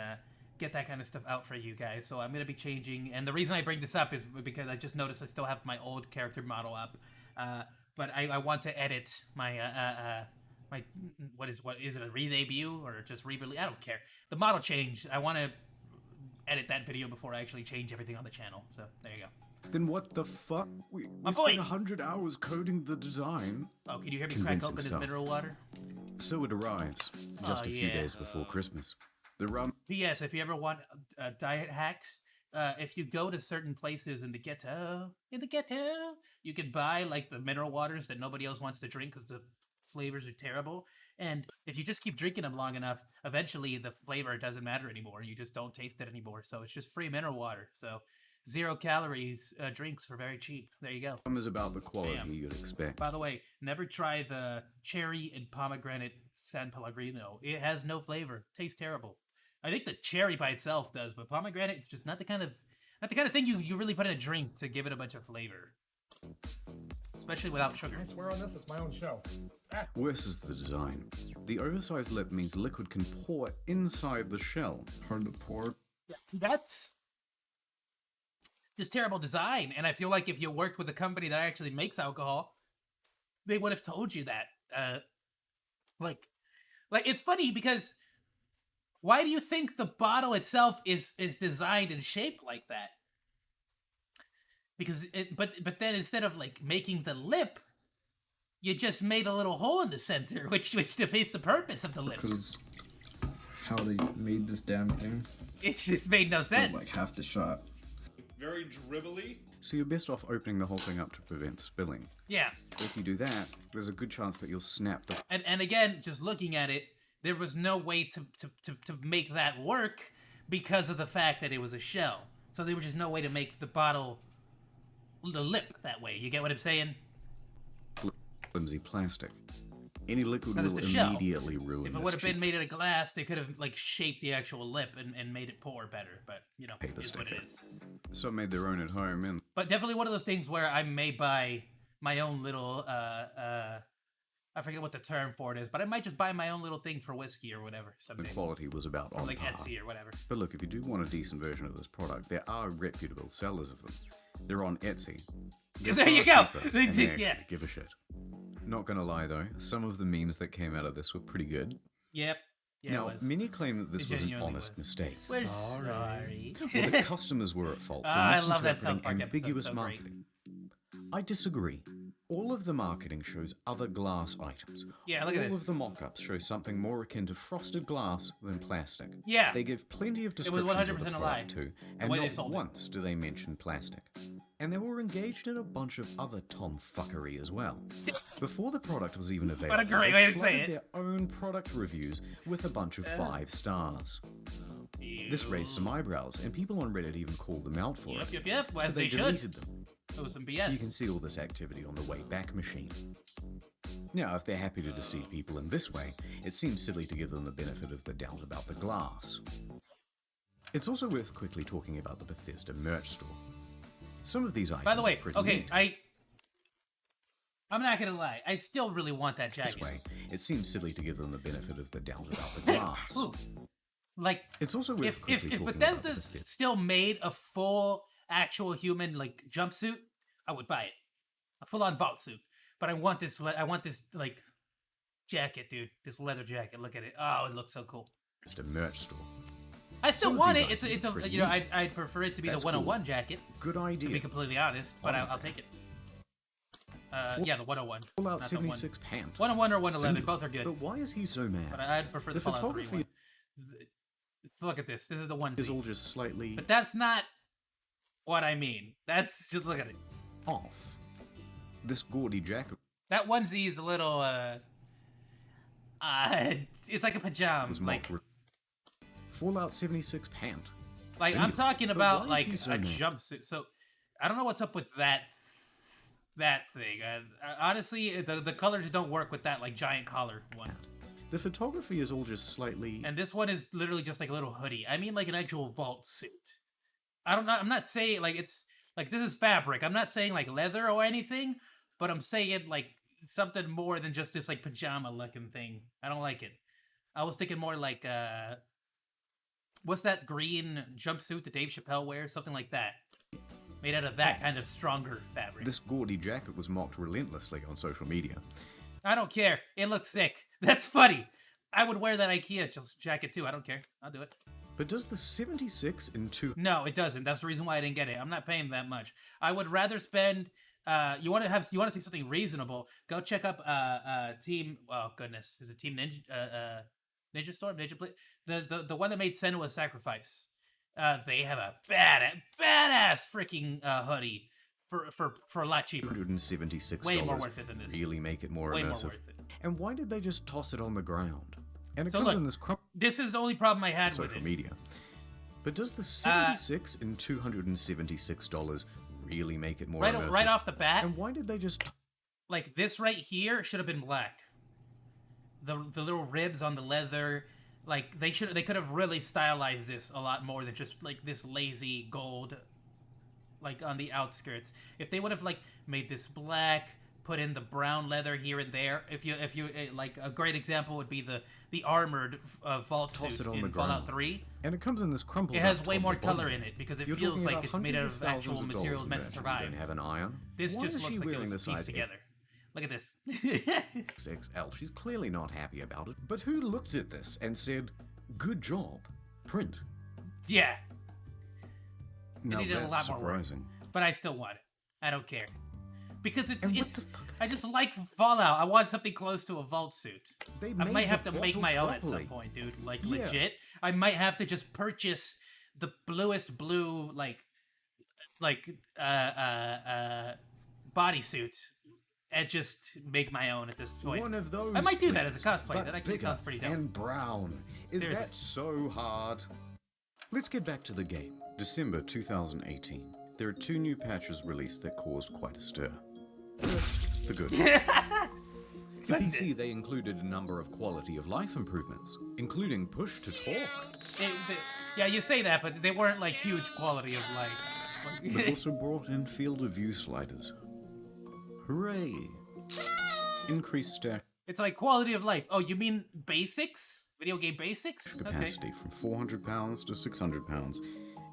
[SPEAKER 1] get that kind of stuff out for you guys. So I'm gonna be changing, and the reason I bring this up is because I just noticed I still have my old character model up, but I want to edit my my what is it, a re-debut or just re-release? I don't care. The model changed. I want to edit that video before I actually change everything on the channel. So there you go.
[SPEAKER 3] Then what the fuck? We
[SPEAKER 1] My
[SPEAKER 3] spent
[SPEAKER 1] boy!
[SPEAKER 3] 100 hours coding the design.
[SPEAKER 1] Oh, can you hear me crack
[SPEAKER 3] Convincing
[SPEAKER 1] open his
[SPEAKER 3] stuff.
[SPEAKER 1] mineral water?
[SPEAKER 3] So it arrives, just
[SPEAKER 1] Oh,
[SPEAKER 3] a few
[SPEAKER 1] yeah.
[SPEAKER 3] days before Christmas. The rum
[SPEAKER 1] P.S. If you ever want diet hacks, if you go to certain places in the ghetto, you can buy like the mineral waters that nobody else wants to drink because the flavors are terrible. And if you just keep drinking them long enough, eventually the flavor doesn't matter anymore. You just don't taste it anymore. So it's just free mineral water. So 0 calories drinks for very cheap. There you go.
[SPEAKER 3] is about the quality
[SPEAKER 1] Damn.
[SPEAKER 3] you'd expect.
[SPEAKER 1] By the way, never try the cherry and pomegranate San Pellegrino. It has no flavor. Tastes terrible. I think the cherry by itself does, but pomegranate, it's just not the kind of thing you really put in a drink to give it a bunch of flavor. Especially without sugar.
[SPEAKER 13] I swear on this, it's my own show.
[SPEAKER 3] Worse is the design. The oversized lip means liquid can pour inside the shell. Hard to pour.
[SPEAKER 1] Yeah, that's just terrible design. And I feel like if you worked with a company that actually makes alcohol, they would have told you that. Like it's funny because why do you think the bottle itself is designed and shaped like that? Because but then instead of like making the lip, you just made a little hole in the center, which defeats the purpose of the lips.
[SPEAKER 14] Because how they made this damn thing.
[SPEAKER 1] It just made no sense.
[SPEAKER 14] Like half the shot.
[SPEAKER 6] Very dribbly.
[SPEAKER 3] So you're best off opening the whole thing up to prevent spilling.
[SPEAKER 1] Yeah.
[SPEAKER 3] If you do that, there's a good chance that you'll snap the
[SPEAKER 1] And again, just looking at it, there was no way to make that work because of the fact that it was a shell. So there was just no way to make the bottle, the lip that way. You get what I'm saying?
[SPEAKER 3] flimsy plastic. Any liquid
[SPEAKER 1] But
[SPEAKER 3] will
[SPEAKER 1] it's a shell.
[SPEAKER 3] immediately ruin
[SPEAKER 1] If it
[SPEAKER 3] this
[SPEAKER 1] would have been
[SPEAKER 3] cheap
[SPEAKER 1] made out of glass, they could have like shaped the actual lip and made it pour better. But you know,
[SPEAKER 3] paper
[SPEAKER 1] it is what
[SPEAKER 3] sticker.
[SPEAKER 1] it is.
[SPEAKER 3] Some made their own at home, and
[SPEAKER 1] But definitely one of those things where I may buy my own little I forget what the term for it is, but I might just buy my own little thing for whiskey or whatever
[SPEAKER 3] The
[SPEAKER 1] someday.
[SPEAKER 3] quality was about
[SPEAKER 1] From
[SPEAKER 3] on
[SPEAKER 1] like
[SPEAKER 3] par.
[SPEAKER 1] Etsy or whatever.
[SPEAKER 3] But look, if you do want a decent version of this product, there are reputable sellers of them. They're on Etsy. They're
[SPEAKER 1] There you
[SPEAKER 3] far
[SPEAKER 1] go.
[SPEAKER 3] cheaper,
[SPEAKER 1] They
[SPEAKER 3] and
[SPEAKER 1] did-
[SPEAKER 3] actually
[SPEAKER 1] yeah.
[SPEAKER 3] give a shit. Not gonna lie though, some of the memes that came out of this were pretty good.
[SPEAKER 1] Yep. Yeah,
[SPEAKER 3] now,
[SPEAKER 1] it was.
[SPEAKER 3] many claim that this
[SPEAKER 1] It
[SPEAKER 3] was an
[SPEAKER 1] genuinely
[SPEAKER 3] honest
[SPEAKER 1] was.
[SPEAKER 3] mistake.
[SPEAKER 1] We're sorry.
[SPEAKER 3] Well, the customers were at fault for
[SPEAKER 1] I love that
[SPEAKER 3] misinterpreting
[SPEAKER 1] South Park episode,
[SPEAKER 3] ambiguous
[SPEAKER 1] so great.
[SPEAKER 3] marketing. I disagree. All of the marketing shows other glass items.
[SPEAKER 1] Yeah, look at
[SPEAKER 3] All
[SPEAKER 1] this.
[SPEAKER 3] of the mock-ups show something more akin to frosted glass than plastic.
[SPEAKER 1] Yeah.
[SPEAKER 3] They give plenty of
[SPEAKER 1] It was
[SPEAKER 3] descriptions of
[SPEAKER 1] 100%
[SPEAKER 3] the
[SPEAKER 1] a lie,
[SPEAKER 3] product too,
[SPEAKER 1] the
[SPEAKER 3] and
[SPEAKER 1] way they
[SPEAKER 3] not
[SPEAKER 1] sold it.
[SPEAKER 3] once do they mention plastic. And they were engaged in a bunch of other tomfuckery as well. Before the product was even available,
[SPEAKER 1] What a great
[SPEAKER 3] they
[SPEAKER 1] way to say
[SPEAKER 3] flooded
[SPEAKER 1] it.
[SPEAKER 3] their own product reviews with a bunch of 5 stars. This raised some eyebrows, and people on Reddit even called them out for it.
[SPEAKER 1] Yep,
[SPEAKER 3] So
[SPEAKER 1] as
[SPEAKER 3] they
[SPEAKER 1] they should.
[SPEAKER 3] deleted them.
[SPEAKER 1] It was some BS.
[SPEAKER 3] You can see all this activity on the Wayback Machine. Now, if they're happy to deceive people in this way, it seems silly to give them the benefit of the doubt about the glass. It's also worth quickly talking about the Bethesda merch store. Some of these items
[SPEAKER 1] By the way,
[SPEAKER 3] are pretty
[SPEAKER 1] okay,
[SPEAKER 3] neat.
[SPEAKER 1] I'm not gonna lie. I still really want that jacket.
[SPEAKER 3] This way, it seems silly to give them the benefit of the doubt about the glass.
[SPEAKER 1] Ooh. Like,
[SPEAKER 3] It's also worth
[SPEAKER 1] if
[SPEAKER 3] quickly talking about
[SPEAKER 1] Bethesda's
[SPEAKER 3] Bethesda.
[SPEAKER 1] still made a full actual human like jumpsuit, I would buy it, a full-on vault suit. But I want this like jacket, dude. This leather jacket. Look at it. Oh, it looks so cool.
[SPEAKER 3] It's a merch store.
[SPEAKER 1] I still
[SPEAKER 3] Some of
[SPEAKER 1] want
[SPEAKER 3] these
[SPEAKER 1] it. It's
[SPEAKER 3] items
[SPEAKER 1] a
[SPEAKER 3] are pretty
[SPEAKER 1] you know
[SPEAKER 3] neat.
[SPEAKER 1] I'd prefer it to be
[SPEAKER 3] That's
[SPEAKER 1] the 101
[SPEAKER 3] cool.
[SPEAKER 1] jacket.
[SPEAKER 3] Good idea.
[SPEAKER 1] To be completely honest, but I'll take it. Yeah, the 101.
[SPEAKER 3] Fallout
[SPEAKER 1] not the one-
[SPEAKER 3] 76 pant.
[SPEAKER 1] 101 or 111,
[SPEAKER 3] Single.
[SPEAKER 1] both are good.
[SPEAKER 3] But why is he so mad?
[SPEAKER 1] But I'd prefer the,
[SPEAKER 3] The
[SPEAKER 1] Fallout 3
[SPEAKER 3] photography
[SPEAKER 1] one. Look at this. This is the one.
[SPEAKER 3] is all just slightly
[SPEAKER 1] But that's not what I mean. That's just look at it.
[SPEAKER 3] off. This gaudy jacket
[SPEAKER 1] That onesie is a little it's like a pajama.
[SPEAKER 3] was
[SPEAKER 1] Like
[SPEAKER 3] marked Fallout 76 pant.
[SPEAKER 1] I'm
[SPEAKER 3] Single.
[SPEAKER 1] talking
[SPEAKER 3] But
[SPEAKER 1] about
[SPEAKER 3] why is
[SPEAKER 1] like
[SPEAKER 3] he so
[SPEAKER 1] a
[SPEAKER 3] mad?
[SPEAKER 1] jumpsuit. So I don't know what's up with that thing. Honestly, the colors don't work with that like giant collar one.
[SPEAKER 3] The photography is all just slightly
[SPEAKER 1] And this one is literally just like a little hoodie. I mean like an actual vault suit. I'm not saying like it's like this is fabric. I'm not saying like leather or anything, but I'm saying like something more than just this like pajama looking thing. I don't like it. I was thinking more like what's that green jumpsuit that Dave Chappelle wears? Something like that. Made out of that kind of stronger fabric.
[SPEAKER 3] This gaudy jacket was mocked relentlessly on social media.
[SPEAKER 1] I don't care. It looks sick. That's funny. I would wear that IKEA jacket too. I don't care. I'll do it.
[SPEAKER 3] But does the 76 in 2
[SPEAKER 1] No, it doesn't. That's the reason why I didn't get it. I'm not paying that much. I would rather spend. You want to see something reasonable? Go check up Team. Oh goodness, is it Team Ninja? Ninja Storm, Ninja Blade. The one that made Senua's Sacrifice. They have a badass freaking hoodie for a lot cheaper.
[SPEAKER 3] $176
[SPEAKER 1] Way more worth it than this.
[SPEAKER 3] really make it more
[SPEAKER 1] Way more
[SPEAKER 3] immersive.
[SPEAKER 1] worth it.
[SPEAKER 3] And why did they just toss it on the ground? And it
[SPEAKER 1] So
[SPEAKER 3] comes
[SPEAKER 1] look,
[SPEAKER 3] in this crump
[SPEAKER 1] This is the only problem I had with
[SPEAKER 3] social
[SPEAKER 1] it.
[SPEAKER 3] media. But does the 76 in $276 really make it more immersive?
[SPEAKER 1] Right off the bat.
[SPEAKER 3] And why did they just
[SPEAKER 1] Like this right here should have been black. The little ribs on the leather, like they could have really stylized this a lot more than just like this lazy gold, like on the outskirts. If they would have like made this black, put in the brown leather here and there. If you like a great example would be the armored vault
[SPEAKER 3] toss
[SPEAKER 1] suit
[SPEAKER 3] it on
[SPEAKER 1] in
[SPEAKER 3] the
[SPEAKER 1] Fallout
[SPEAKER 3] ground?
[SPEAKER 1] 3.
[SPEAKER 3] And it comes in this crumpled
[SPEAKER 1] It has
[SPEAKER 3] up
[SPEAKER 1] way
[SPEAKER 3] top
[SPEAKER 1] more
[SPEAKER 3] and bottom.
[SPEAKER 1] color in it because it
[SPEAKER 3] You're
[SPEAKER 1] feels
[SPEAKER 3] talking
[SPEAKER 1] like
[SPEAKER 3] about
[SPEAKER 1] it's made
[SPEAKER 3] hundreds
[SPEAKER 1] of
[SPEAKER 3] thousands
[SPEAKER 1] actual
[SPEAKER 3] dollars
[SPEAKER 1] materials
[SPEAKER 3] of
[SPEAKER 1] meant to
[SPEAKER 3] merch and
[SPEAKER 1] survive.
[SPEAKER 3] You don't have an iron.
[SPEAKER 1] This
[SPEAKER 3] Why
[SPEAKER 1] just
[SPEAKER 3] is
[SPEAKER 1] looks
[SPEAKER 3] she
[SPEAKER 1] like it
[SPEAKER 3] wearing
[SPEAKER 1] was
[SPEAKER 3] this
[SPEAKER 1] pieced
[SPEAKER 3] size
[SPEAKER 1] together. Look at this.
[SPEAKER 3] XXL? She's clearly not happy about it. But who looked at this and said, "Good job, print"?
[SPEAKER 1] Yeah.
[SPEAKER 3] Now
[SPEAKER 1] needed a
[SPEAKER 3] that's
[SPEAKER 1] lot more work.
[SPEAKER 3] surprising.
[SPEAKER 1] But I still want it. I don't care. Because
[SPEAKER 3] And what
[SPEAKER 1] it's
[SPEAKER 3] the fuck?
[SPEAKER 1] I just like Fallout. I want something close to a vault suit.
[SPEAKER 3] They
[SPEAKER 1] I
[SPEAKER 3] made
[SPEAKER 1] might
[SPEAKER 3] the
[SPEAKER 1] have to make
[SPEAKER 3] bottle
[SPEAKER 1] my own at some
[SPEAKER 3] properly.
[SPEAKER 1] point, dude. Like
[SPEAKER 3] Yeah.
[SPEAKER 1] legit. I might have to just purchase the bluest blue bodysuit and just make my own at this point.
[SPEAKER 3] One of those.
[SPEAKER 1] I might do that as a
[SPEAKER 3] please,
[SPEAKER 1] cosplay.
[SPEAKER 3] but
[SPEAKER 1] That actually
[SPEAKER 3] bigger
[SPEAKER 1] sounds pretty dope.
[SPEAKER 3] And brown. Is
[SPEAKER 1] There's
[SPEAKER 3] that so hard? Let's get back to the game. December 2018. There are 2 new patches released that caused quite a stir. The good. For PC, they included a number of quality of life improvements, including push to talk,
[SPEAKER 1] Yeah, you say that, but they weren't like huge quality of life.
[SPEAKER 3] but also brought in field of view sliders. Hooray! Increased stack
[SPEAKER 1] It's like quality of life. Oh, you mean basics? Video game basics? Okay.
[SPEAKER 3] Capacity from 400 pounds to 600 pounds,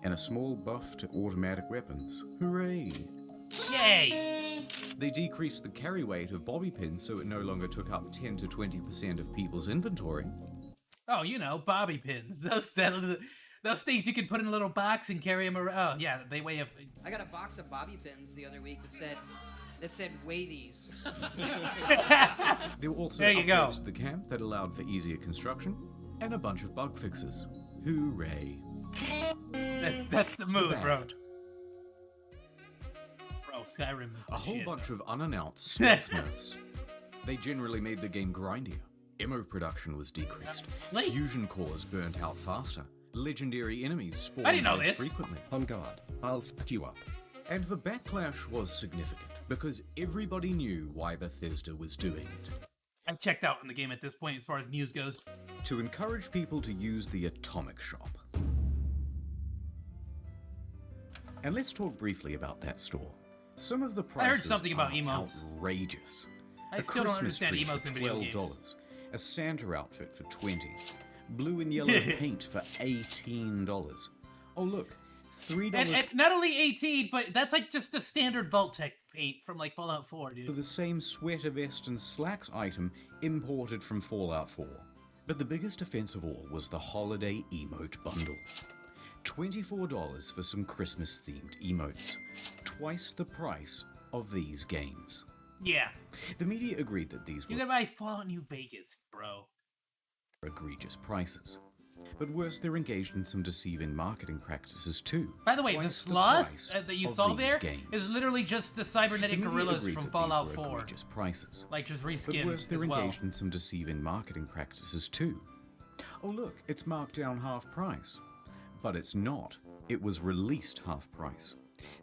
[SPEAKER 3] and a small buff to automatic weapons. Hooray!
[SPEAKER 1] Yay!
[SPEAKER 3] They decreased the carry weight of bobby pins so it no longer took up 10 to 20% of people's inventory.
[SPEAKER 1] Oh, you know, bobby pins. Those things you can put in a little box and carry them around. Oh, yeah, they weigh a...
[SPEAKER 4] I got a box of bobby pins the other week that said weigh these.
[SPEAKER 3] There were also
[SPEAKER 1] there you go.
[SPEAKER 3] upgrades to the camp that allowed for easier construction, and a bunch of bug fixes. Hooray.
[SPEAKER 1] That's the move, bro. Bro, Skyrim is the
[SPEAKER 3] A whole
[SPEAKER 1] shit.
[SPEAKER 3] bunch of unannounced stealth nerfs. They generally made the game grindier. Ammo production was decreased. Fusion cores burnt out faster. Legendary enemies spawned
[SPEAKER 1] I didn't know
[SPEAKER 3] less
[SPEAKER 1] this.
[SPEAKER 3] frequently.
[SPEAKER 10] On guard. I'll fuck you up.
[SPEAKER 3] And the backlash was significant, because everybody knew why Bethesda was doing it.
[SPEAKER 1] I checked out from the game at this point as far as news goes.
[SPEAKER 3] To encourage people to use the Atomic Shop. And let's talk briefly about that store. Some of the prices
[SPEAKER 1] I heard something about
[SPEAKER 3] are
[SPEAKER 1] emotes.
[SPEAKER 3] outrageous.
[SPEAKER 1] I
[SPEAKER 3] A
[SPEAKER 1] still don't
[SPEAKER 3] Christmas
[SPEAKER 1] understand
[SPEAKER 3] tree
[SPEAKER 1] emotes
[SPEAKER 3] for
[SPEAKER 1] in video
[SPEAKER 3] $12,
[SPEAKER 1] games.
[SPEAKER 3] a Santa outfit for $20, blue and yellow paint for $18. Oh look, $3
[SPEAKER 1] And not only 18, but that's like just a standard Vault-Tec paint from like Fallout 4,
[SPEAKER 3] for
[SPEAKER 1] dude.
[SPEAKER 3] the same sweater vest and slacks item imported from Fallout 4. But the biggest offense of all was the holiday emote bundle. $24 for some Christmas-themed emotes. Twice the price of these games.
[SPEAKER 1] Yeah.
[SPEAKER 3] The media agreed that these
[SPEAKER 1] You
[SPEAKER 3] were
[SPEAKER 1] gotta buy Fallout New Vegas, bro.
[SPEAKER 3] egregious prices. But worse, they're engaged in some deceiving marketing practices too.
[SPEAKER 1] By the way, the
[SPEAKER 3] Twice
[SPEAKER 1] sloth
[SPEAKER 3] price
[SPEAKER 1] that you
[SPEAKER 3] of
[SPEAKER 1] saw
[SPEAKER 3] these
[SPEAKER 1] there
[SPEAKER 3] games.
[SPEAKER 1] is literally just the
[SPEAKER 3] The
[SPEAKER 1] cybernetic
[SPEAKER 3] media
[SPEAKER 1] gorillas
[SPEAKER 3] agreed
[SPEAKER 1] from
[SPEAKER 3] that
[SPEAKER 1] Fallout
[SPEAKER 3] these were
[SPEAKER 1] 4.
[SPEAKER 3] egregious prices.
[SPEAKER 1] Like just
[SPEAKER 3] But
[SPEAKER 1] reskinned
[SPEAKER 3] worse, they're
[SPEAKER 1] as well.
[SPEAKER 3] engaged in some deceiving marketing practices too. Oh look, it's marked down half price. But it's not. It was released half price.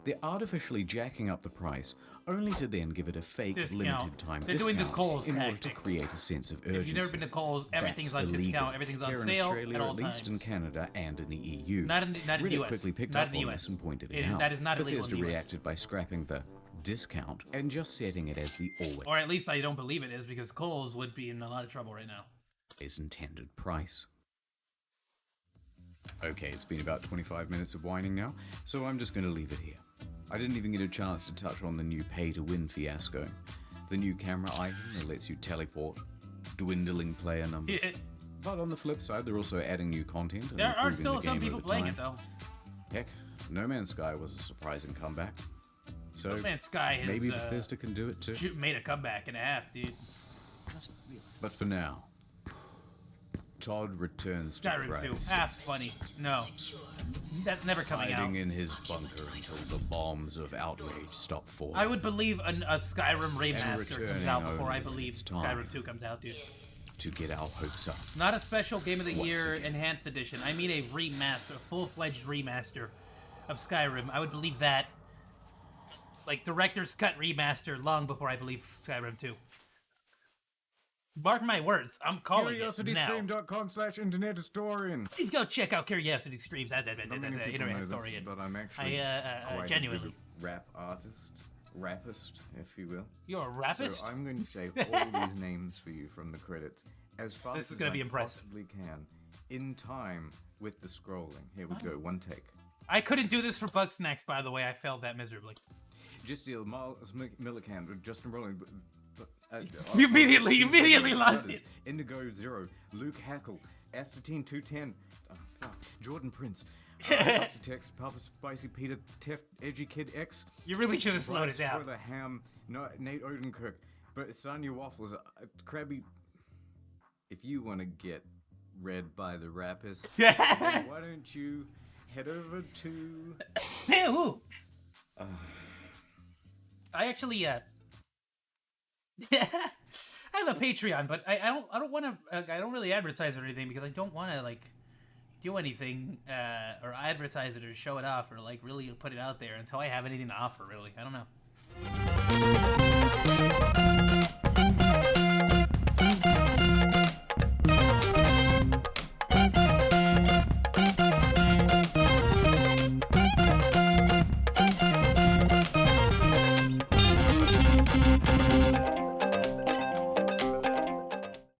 [SPEAKER 3] They're artificially jacking up the price, only to then give it a fake
[SPEAKER 1] Discount.
[SPEAKER 3] limited time
[SPEAKER 1] They're
[SPEAKER 3] discount
[SPEAKER 1] doing the Kohl's
[SPEAKER 3] in order to
[SPEAKER 1] tactic.
[SPEAKER 3] create a sense of urgency.
[SPEAKER 1] If you've never been to Kohl's, everything's
[SPEAKER 3] That's
[SPEAKER 1] on
[SPEAKER 3] illegal.
[SPEAKER 1] discount, everything's on
[SPEAKER 3] Here
[SPEAKER 1] sale
[SPEAKER 3] in Australia,
[SPEAKER 1] at all
[SPEAKER 3] at least
[SPEAKER 1] times.
[SPEAKER 3] in Canada and in the EU.
[SPEAKER 1] Not in the
[SPEAKER 3] Reddit
[SPEAKER 1] US.
[SPEAKER 3] quickly picked
[SPEAKER 1] Not
[SPEAKER 3] up
[SPEAKER 1] in the
[SPEAKER 3] on
[SPEAKER 1] US.
[SPEAKER 3] this and pointed
[SPEAKER 1] It
[SPEAKER 3] it
[SPEAKER 1] is-
[SPEAKER 3] out.
[SPEAKER 1] that is not illegal in
[SPEAKER 3] Bethesda
[SPEAKER 1] the US.
[SPEAKER 3] reacted by scrapping the discount and just setting it as the
[SPEAKER 1] Or at least I don't believe it is, because Kohl's would be in a lot of trouble right now.
[SPEAKER 3] always intended price. Okay, it's been about 25 minutes of whining now, so I'm just going to leave it here. I didn't even get a chance to touch on the new pay-to-win fiasco. The new camera item that lets you teleport, dwindling player numbers.
[SPEAKER 1] Yeah.
[SPEAKER 3] But on the flip side, they're also adding new content. And
[SPEAKER 1] There are
[SPEAKER 3] improving
[SPEAKER 1] still
[SPEAKER 3] the
[SPEAKER 1] some
[SPEAKER 3] game
[SPEAKER 1] people
[SPEAKER 3] over
[SPEAKER 1] playing
[SPEAKER 3] time.
[SPEAKER 1] it though.
[SPEAKER 3] Heck, No Man's Sky was a surprising comeback. So
[SPEAKER 1] No Man's Sky has
[SPEAKER 3] maybe Bethesda can do it too.
[SPEAKER 1] made a comeback and a half, dude.
[SPEAKER 3] But for now, Todd returns to
[SPEAKER 1] Skyrim 2.
[SPEAKER 3] cryostasis,
[SPEAKER 1] Half funny. No. That's never coming out.
[SPEAKER 3] hiding in his bunker until the bombs of outrage stop falling.
[SPEAKER 1] I would believe a Skyrim remaster comes
[SPEAKER 3] returning
[SPEAKER 1] out before
[SPEAKER 3] only
[SPEAKER 1] I
[SPEAKER 3] when
[SPEAKER 1] believe
[SPEAKER 3] it's time.
[SPEAKER 1] Skyrim 2 comes out, dude.
[SPEAKER 3] To get our hopes up.
[SPEAKER 1] Not a special Game of the
[SPEAKER 3] Once
[SPEAKER 1] Year
[SPEAKER 3] again.
[SPEAKER 1] Enhanced Edition. I mean a remaster, a full-fledged remaster of Skyrim. I would believe that. Like, director's cut remaster long before I believe Skyrim 2. Mark my words, I'm calling it now.
[SPEAKER 12] CuriosityStream.com/internet historian.
[SPEAKER 1] Please go check out Curiosity Streams at
[SPEAKER 12] Not many people
[SPEAKER 1] Internet
[SPEAKER 12] know this,
[SPEAKER 1] Historian.
[SPEAKER 12] but I'm actually quite
[SPEAKER 1] genuinely.
[SPEAKER 12] a good rap artist, rappist, if you will.
[SPEAKER 1] You're a rapist?
[SPEAKER 12] So I'm going to say all these names for you from the credits as fast
[SPEAKER 1] This is
[SPEAKER 12] as
[SPEAKER 1] gonna
[SPEAKER 12] I
[SPEAKER 1] be impressive.
[SPEAKER 12] possibly can, in time with the scrolling. Here we go, one take.
[SPEAKER 1] I couldn't do this for Bugsnax, by the way. I failed that miserably.
[SPEAKER 12] Just deal Miles Millican, Justin Rowland.
[SPEAKER 1] You immediately lost it.
[SPEAKER 12] Indigo Zero, Luke Hackle, Astatine 210, fuck, Jordan Prince, Dr. Tex, Papa Spicy Peter, Tef, Edgy Kid X.
[SPEAKER 1] You really should have slowed it down.
[SPEAKER 12] The Ham, no, Nate Odenkirk, but Sonya Waffles, Krabby. If you want to get read by the rappers, then why don't you head over to?
[SPEAKER 1] Ooh. I actually I have a Patreon, but I don't want to I don't really advertise or anything because I don't want to like do anything or advertise it or show it off or like really put it out there until I have anything to offer. Really, I don't know.